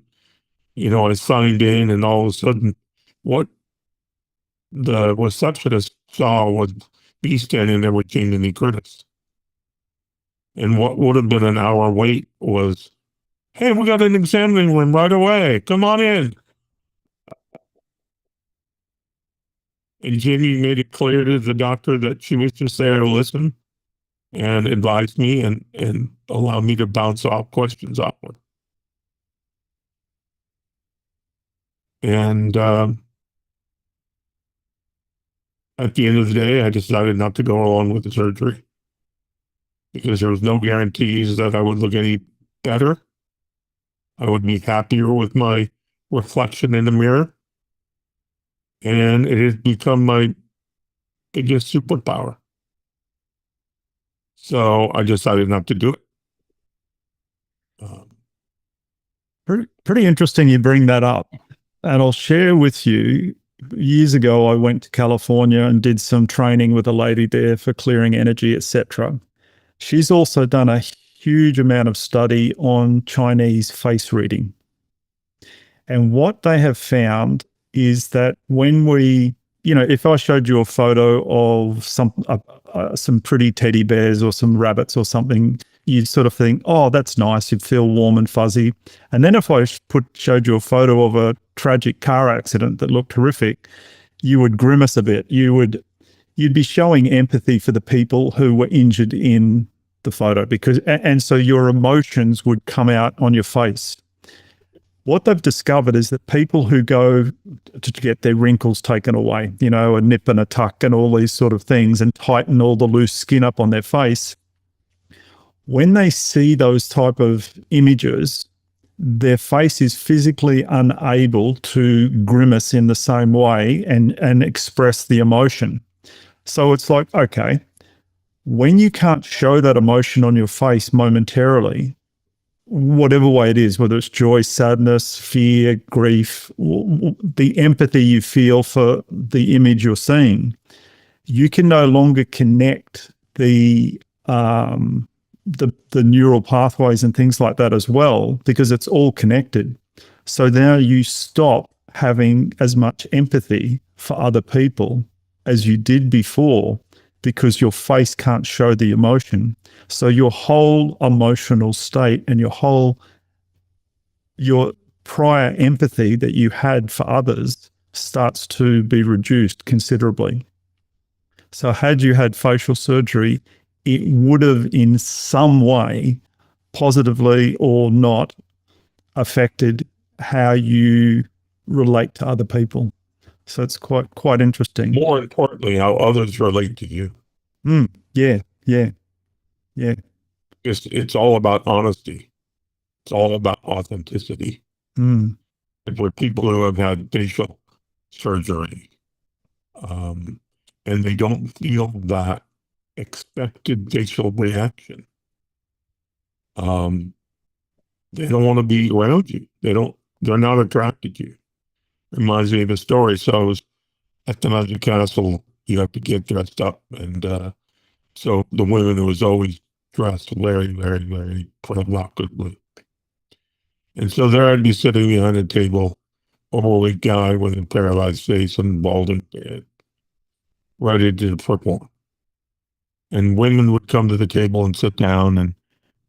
Speaker 1: I signed in, and all of a sudden, what the receptionist saw was me standing there with Jamie Lee Curtis. And what would have been an hour wait was, "Hey, we got an examining room right away. Come on in." And Jamie made it clear to the doctor that she was just there to listen and advise me and allow me to bounce off questions off her. And at the end of the day, I decided not to go along with the surgery because there was no guarantees that I would look any better. I would be happier with my reflection in the mirror. And it has become my biggest superpower. So I decided not to do it.
Speaker 2: Pretty interesting you bring that up. And I'll share with you, years ago, I went to California and did some training with a lady there for clearing energy, etc. She's also done a huge amount of study on Chinese face reading. And what they have found is that when we, if I showed you a photo of some pretty teddy bears or some rabbits or something, you'd sort of think, "Oh, that's nice." You'd feel warm and fuzzy. And then if I showed you a photo of a tragic car accident that looked horrific, you would grimace a bit. You'd be showing empathy for the people who were injured in the photo, and so your emotions would come out on your face. What they've discovered is that people who go to get their wrinkles taken away, a nip and a tuck and all these sort of things, and tighten all the loose skin up on their face, when they see those type of images, their face is physically unable to grimace in the same way and express the emotion. So it's like, okay, When you can't show that emotion on your face momentarily, whatever way it is, whether it's joy, sadness, fear, grief, the empathy you feel for the image you're seeing, you can no longer connect the neural pathways and things like that as well, because it's all connected. So now you stop having as much empathy for other people as you did before, because your face can't show the emotion. So your whole emotional state and your prior empathy that you had for others starts to be reduced considerably. So had you had facial surgery, it would have in some way, positively or not, affected how you relate to other people. So it's quite interesting.
Speaker 1: More importantly, how others relate to you.
Speaker 2: Yeah.
Speaker 1: It's all about honesty. It's all about authenticity.
Speaker 2: Mm.
Speaker 1: And for people who have had facial surgery, and they don't feel that expected facial reaction, they don't want to be around you. They're not attracted to you. Reminds me of a story. So I was at the Magic Castle, you have to get dressed up. And so the women was always dressed very, very, very provocatively. And so there I'd be sitting behind a table, overweight guy with a paralyzed face and balding head, ready to perform. And women would come to the table and sit down, and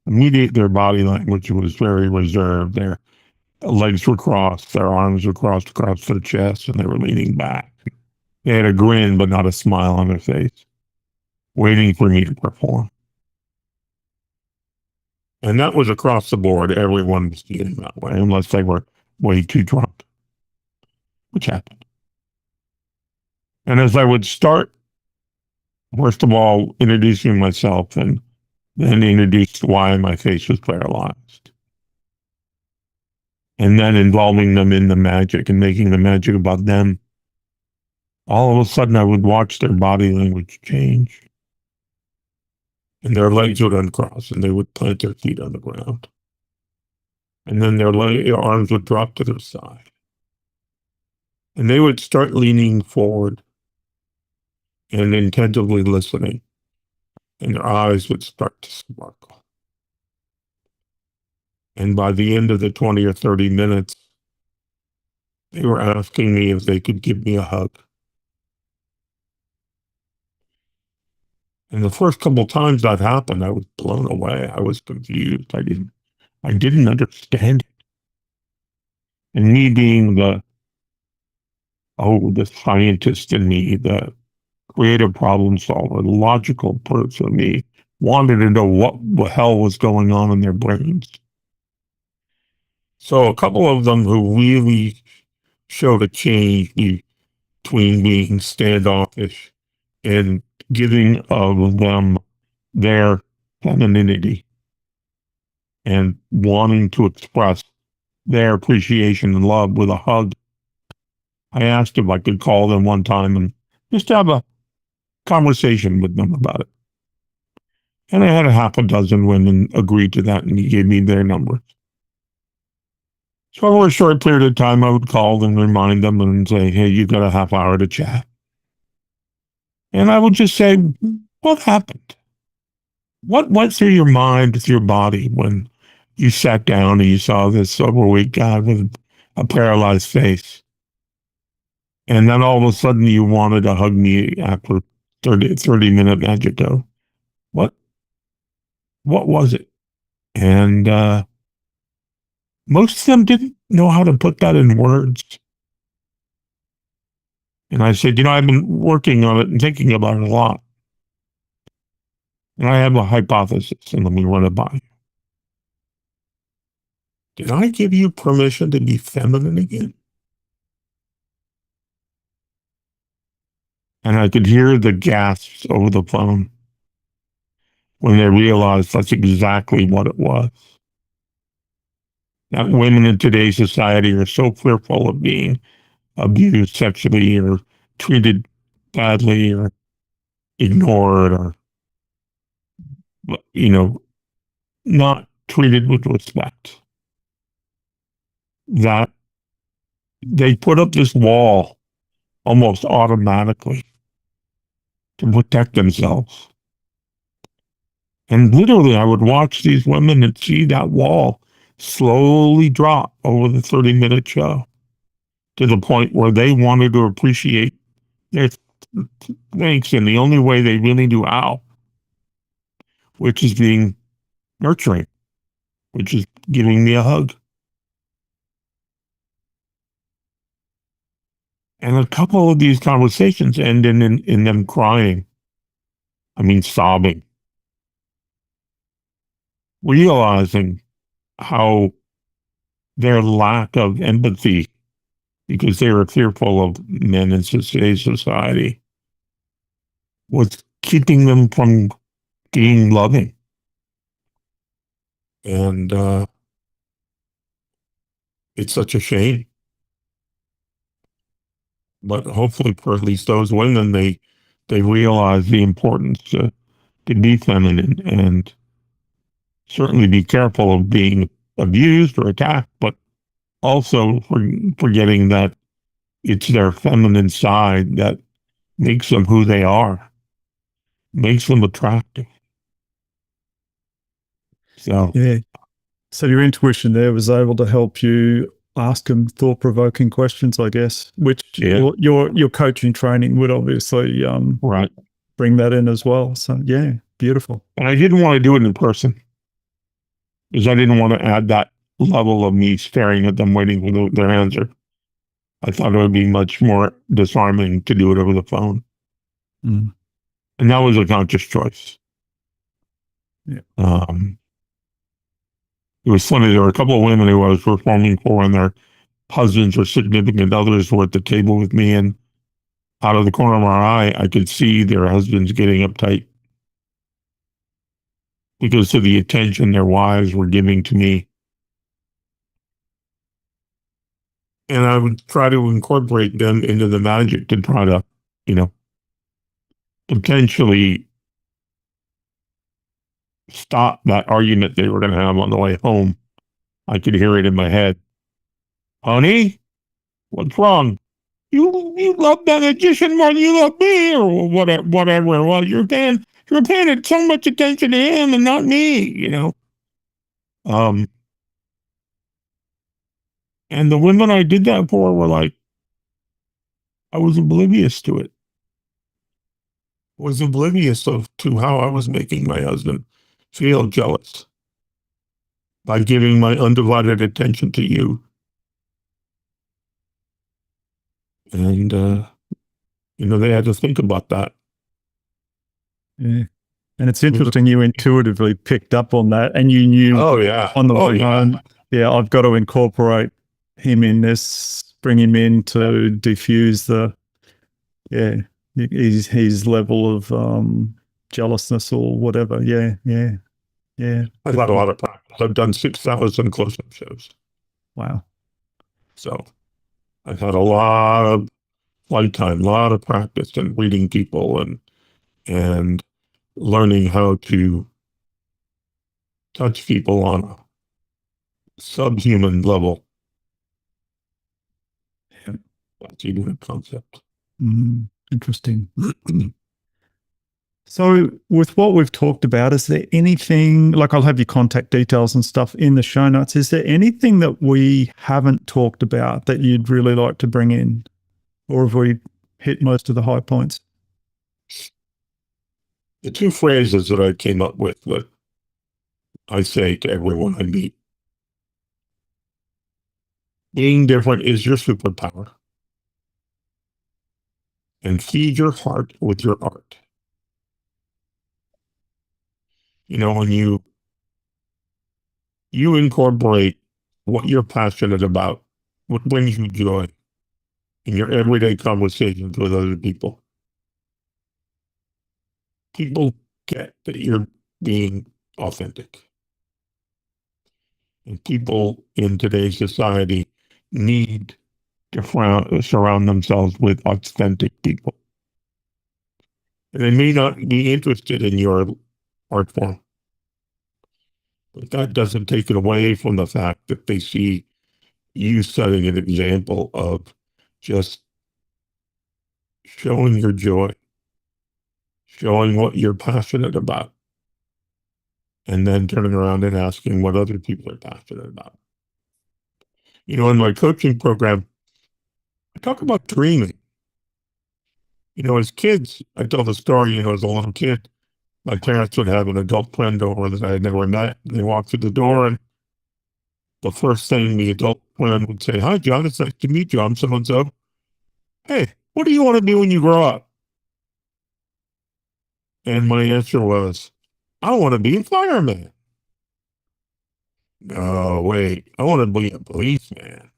Speaker 1: immediately their body language was very reserved. Their legs were crossed, their arms were crossed across their chest, and they were leaning back. They had a grin, but not a smile on their face, waiting for me to perform. And that was across the board. Everyone was feeling that way, unless they were way too drunk, which happened. And as I would start, first of all, introducing myself and then introduce why my face was paralyzed. And then involving them in the magic and making the magic about them, all of a sudden I would watch their body language change. And their legs would uncross and they would plant their feet on the ground. And then their arms would drop to their side. And they would start leaning forward and intensively listening. And their eyes would start to sparkle. And by the end of the 20 or 30 minutes, they were asking me if they could give me a hug. And the first couple of times that happened, I was blown away. I was confused. I didn't understand it. And me being the scientist in me, the creative problem solver, the logical person in me, wanted to know what the hell was going on in their brains. So a couple of them who really showed a change between being standoffish and giving of them their femininity and wanting to express their appreciation and love with a hug. I asked if I could call them one time and just have a conversation with them about it. And I had a half a dozen women agree to that, and he gave me their numbers. So over a short period of time, I would call them, remind them, and say, hey, you've got a half hour to chat. And I would just say, what happened? What went through your mind, through your body, when you sat down and you saw this overweight guy with a paralyzed face? And then all of a sudden you wanted to hug me after 30-minute magic go. What was it? And most of them didn't know how to put that in words. And I said, I've been working on it and thinking about it a lot. And I have a hypothesis, and let me run it by you. Did I give you permission to be feminine again? And I could hear the gasps over the phone when they realized that's exactly what it was. That women in today's society are so fearful of being abused sexually or treated badly or ignored or not treated with respect. That they put up this wall almost automatically to protect themselves. And literally, I would watch these women and see that wall slowly drop over the 30-minute show to the point where they wanted to appreciate their thanks in the only way they really knew how, which is being nurturing, which is giving me a hug. And a couple of these conversations end in them crying. I mean, sobbing. Realizing how their lack of empathy, because they were fearful of men in today's society, was keeping them from being loving. And it's such a shame. But hopefully for at least those women, they realize the importance to be feminine and certainly be careful of being abused or attacked, but also forgetting that it's their feminine side that makes them who they are, makes them attractive. So
Speaker 2: Yeah. So your intuition there was able to help you ask them thought-provoking questions, I guess, which your coaching training would obviously
Speaker 1: right.
Speaker 2: bring that in as well. So yeah, beautiful.
Speaker 1: And I didn't want to do it in person because I didn't want to add that level of me staring at them waiting for their answer. I thought it would be much more disarming to do it over the phone.
Speaker 2: Mm.
Speaker 1: And that was a conscious choice.
Speaker 2: Yeah.
Speaker 1: It was funny. There were a couple of women who I was performing for, and their husbands or significant others were at the table with me. And out of the corner of my eye, I could see their husbands getting uptight because of the attention their wives were giving to me. And I would try to incorporate them into the magic to try to, potentially stop that argument they were going to have on the way home. I could hear it in my head. Honey, what's wrong? You love that magician more than you love me, or whatever. Well, you're paying so much attention to him and not me, And the women I did that for were like, I was oblivious to it. Was oblivious to how I was making my husband feel jealous by giving my undivided attention to you. And, they had to think about that.
Speaker 2: Yeah. And it's interesting you intuitively picked up on that and you knew on the way home, I've got to incorporate him in this, bring him in to diffuse his level of jealousness or whatever. Yeah.
Speaker 1: I've had a lot of practice. I've done 6,000 close-up shows.
Speaker 2: Wow.
Speaker 1: So I've had a lot of lifetime, a lot of practice in reading people and learning how to touch people on a subhuman level.
Speaker 2: Yeah.
Speaker 1: That's even a concept.
Speaker 2: Interesting. So with what we've talked about, is there anything, like I'll have your contact details and stuff in the show notes, is there anything that we haven't talked about that you'd really like to bring in? Or have we hit most of the high points?
Speaker 1: The two phrases that I came up with that I say to everyone I meet: being different is your superpower, and feed your heart with your art. When you incorporate what you're passionate about, what brings you joy in your everyday conversations with other people, people get that you're being authentic. And people in today's society need to surround themselves with authentic people. And they may not be interested in your art form, But that doesn't take it away from the fact that they see you setting an example of just showing your joy, showing what you're passionate about, and then turning around and asking what other people are passionate about. You know, in my coaching program, I talk about dreaming. You know, as kids, I tell the story, you know, as a little kid, my parents would have an adult friend over that I had never met. They walked through the door, and the first thing the adult friend would say, "Hi, John, it's nice to meet you. I'm so-and-so. Hey, what do you want to be when you grow up?" And my answer was, "I want to be a fireman." "Oh, wait, I want to be a policeman."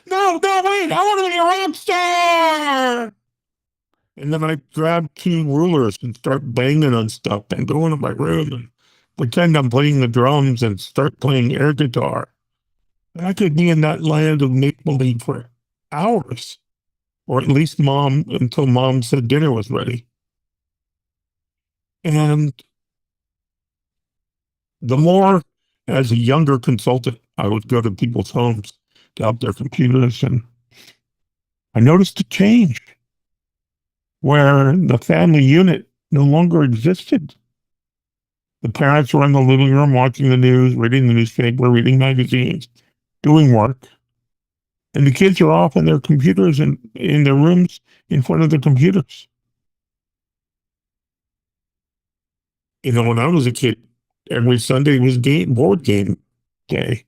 Speaker 1: "No, no, wait, I want to be a rock star." And then I grab 2 rulers and start banging on stuff and go into my room and pretend I'm playing the drums and start playing air guitar. And I could be in that land of make-believe for hours, or at least until mom said dinner was ready. And the more, as a younger consultant, I would go to people's homes to help their computers, and I noticed a change where the family unit no longer existed. The parents were in the living room watching the news, reading the newspaper, reading magazines, doing work. And the kids are off on their computers and in their rooms in front of the computers. You know, when I was a kid, every Sunday was board game day.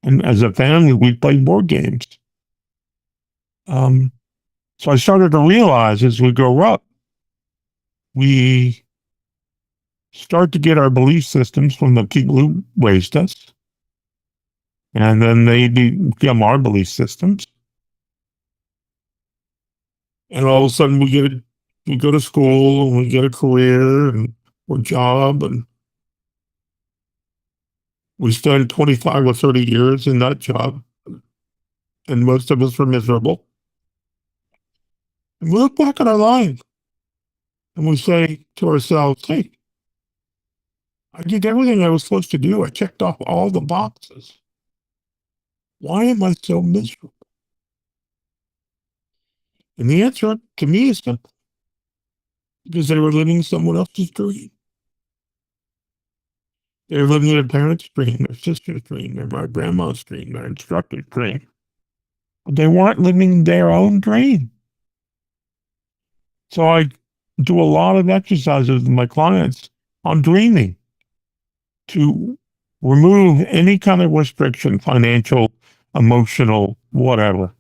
Speaker 1: And as a family, we played board games. So I started to realize as we grow up, we start to get our belief systems from the people who raised us. And then they become our belief systems. And all of a sudden we go to school and we get a career and or job, and we spend 25 or 30 years in that job. And most of us are miserable. And we look back at our life and we say to ourselves, hey, I did everything I was supposed to do. I checked off all the boxes. Why am I so miserable? And the answer to me is simple. Because they were living someone else's dream. They were living their parents' dream, their sister's dream, their grandma's dream, their instructor's dream. But they weren't living their own dream. So I do a lot of exercises with my clients on dreaming to remove any kind of restriction, financial, emotional, whatever,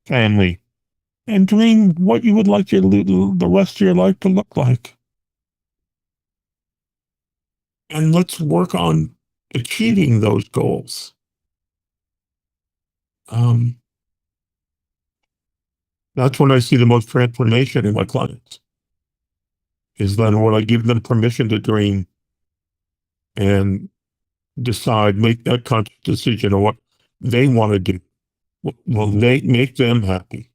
Speaker 1: family, and dream what you would like the rest of your life to look like. And let's work on achieving those goals. That's when I see the most transformation in my clients, is then when I give them permission to dream and make that conscious decision of what they want to do. Will make them happy?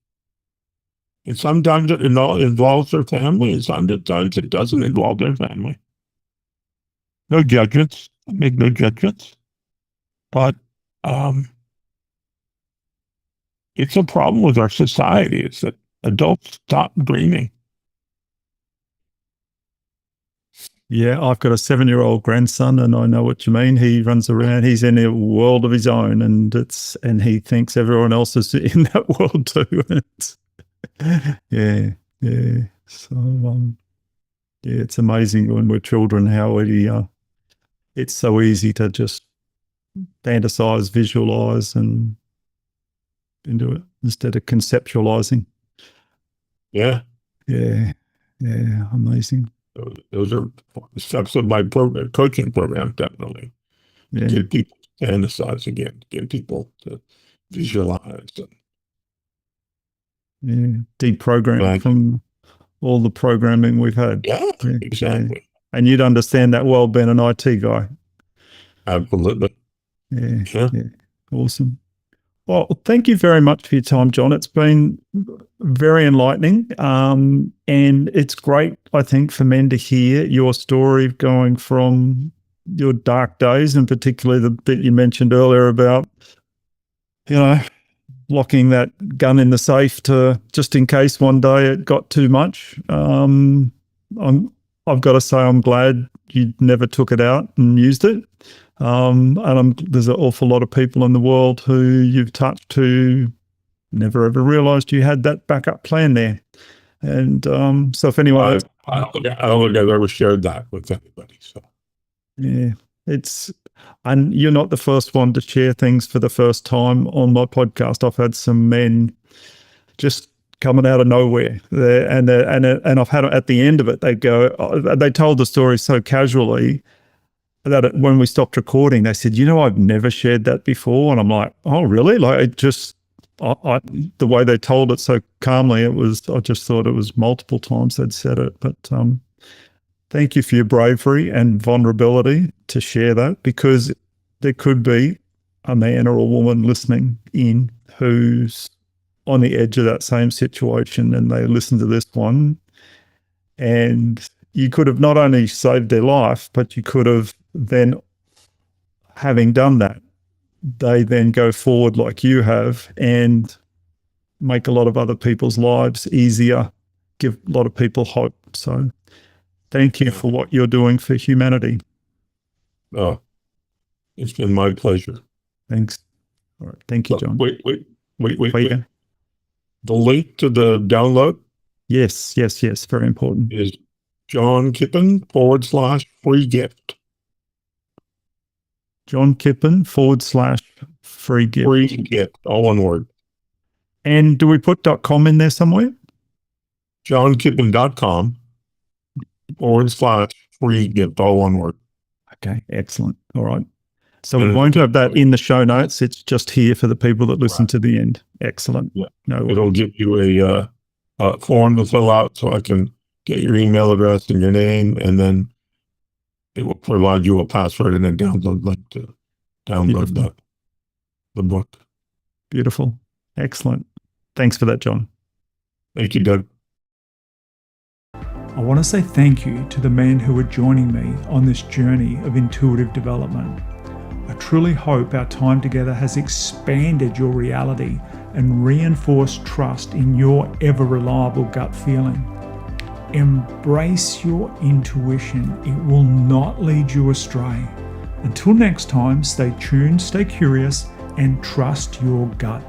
Speaker 1: And sometimes it involves their family, and sometimes it doesn't involve their family. No judgments. I make no judgments. But it's a problem with our society. It's that adults stop dreaming.
Speaker 2: Yeah, I've got a 7-year-old grandson, and I know what you mean. He runs around; he's in a world of his own, and he thinks everyone else is in that world too. Yeah. So, it's amazing when we're children how it's so easy to just fantasize, visualize, and do it instead of conceptualizing.
Speaker 1: Yeah,
Speaker 2: Amazing.
Speaker 1: those are steps of my coaching program, definitely.
Speaker 2: Yeah.
Speaker 1: Get people to fantasize again, get people to visualize.
Speaker 2: Deprogram from all the programming we've had.
Speaker 1: Yeah, exactly.
Speaker 2: Yeah. And you'd understand that well, being an IT guy.
Speaker 1: Absolutely.
Speaker 2: Yeah. Awesome. Well, thank you very much for your time, John. It's been very enlightening. And it's great, I think, for men to hear your story going from your dark days, and particularly the bit you mentioned earlier about, locking that gun in the safe to just in case one day it got too much. I've got to say I'm glad you never took it out and used it. There's an awful lot of people in the world who you've touched who never ever realised you had that backup plan there. And so if anyone,
Speaker 1: I don't think I've ever shared that with anybody. So
Speaker 2: yeah, and you're not the first one to share things for the first time on my podcast. I've had some men just coming out of nowhere there, and I've had at the end of it, they told the story so casually that when we stopped recording, they said, I've never shared that before. And I'm like, oh, really? Like, it just, the way they told it so calmly, I just thought it was multiple times they'd said it. But thank you for your bravery and vulnerability to share that, because there could be a man or a woman listening in who's on the edge of that same situation, and they listen to this one, and you could have not only saved their life, but you could have then, having done that, they then go forward like you have and make a lot of other people's lives easier, give a lot of people hope. So thank you for what you're doing for humanity.
Speaker 1: Oh, it's been my pleasure.
Speaker 2: Thanks. All right. Thank you, John.
Speaker 1: Wait. The link to the download?
Speaker 2: Yes. Very important.
Speaker 1: Is John Kippen /free gift.
Speaker 2: John Kippen /free gift.
Speaker 1: Free gift, all one word.
Speaker 2: And do we put .com in there somewhere?
Speaker 1: JohnKippen.com /free gift, all one word.
Speaker 2: Okay, excellent. All right. So we won't have that in the show notes. It's just here for the people that listen to the end. Excellent.
Speaker 1: Yeah.
Speaker 2: No,
Speaker 1: it'll give you a form to fill out so I can get your email address and your name, and then it will provide you a password and a download link to download the book.
Speaker 2: Beautiful. Excellent. Thanks for that, John.
Speaker 1: Thank you, Doug.
Speaker 2: I want to say thank you to the men who are joining me on this journey of intuitive development. I truly hope our time together has expanded your reality and reinforced trust in your ever-reliable gut feeling. Embrace your intuition. It will not lead you astray. Until next time, stay tuned, stay curious, and trust your gut.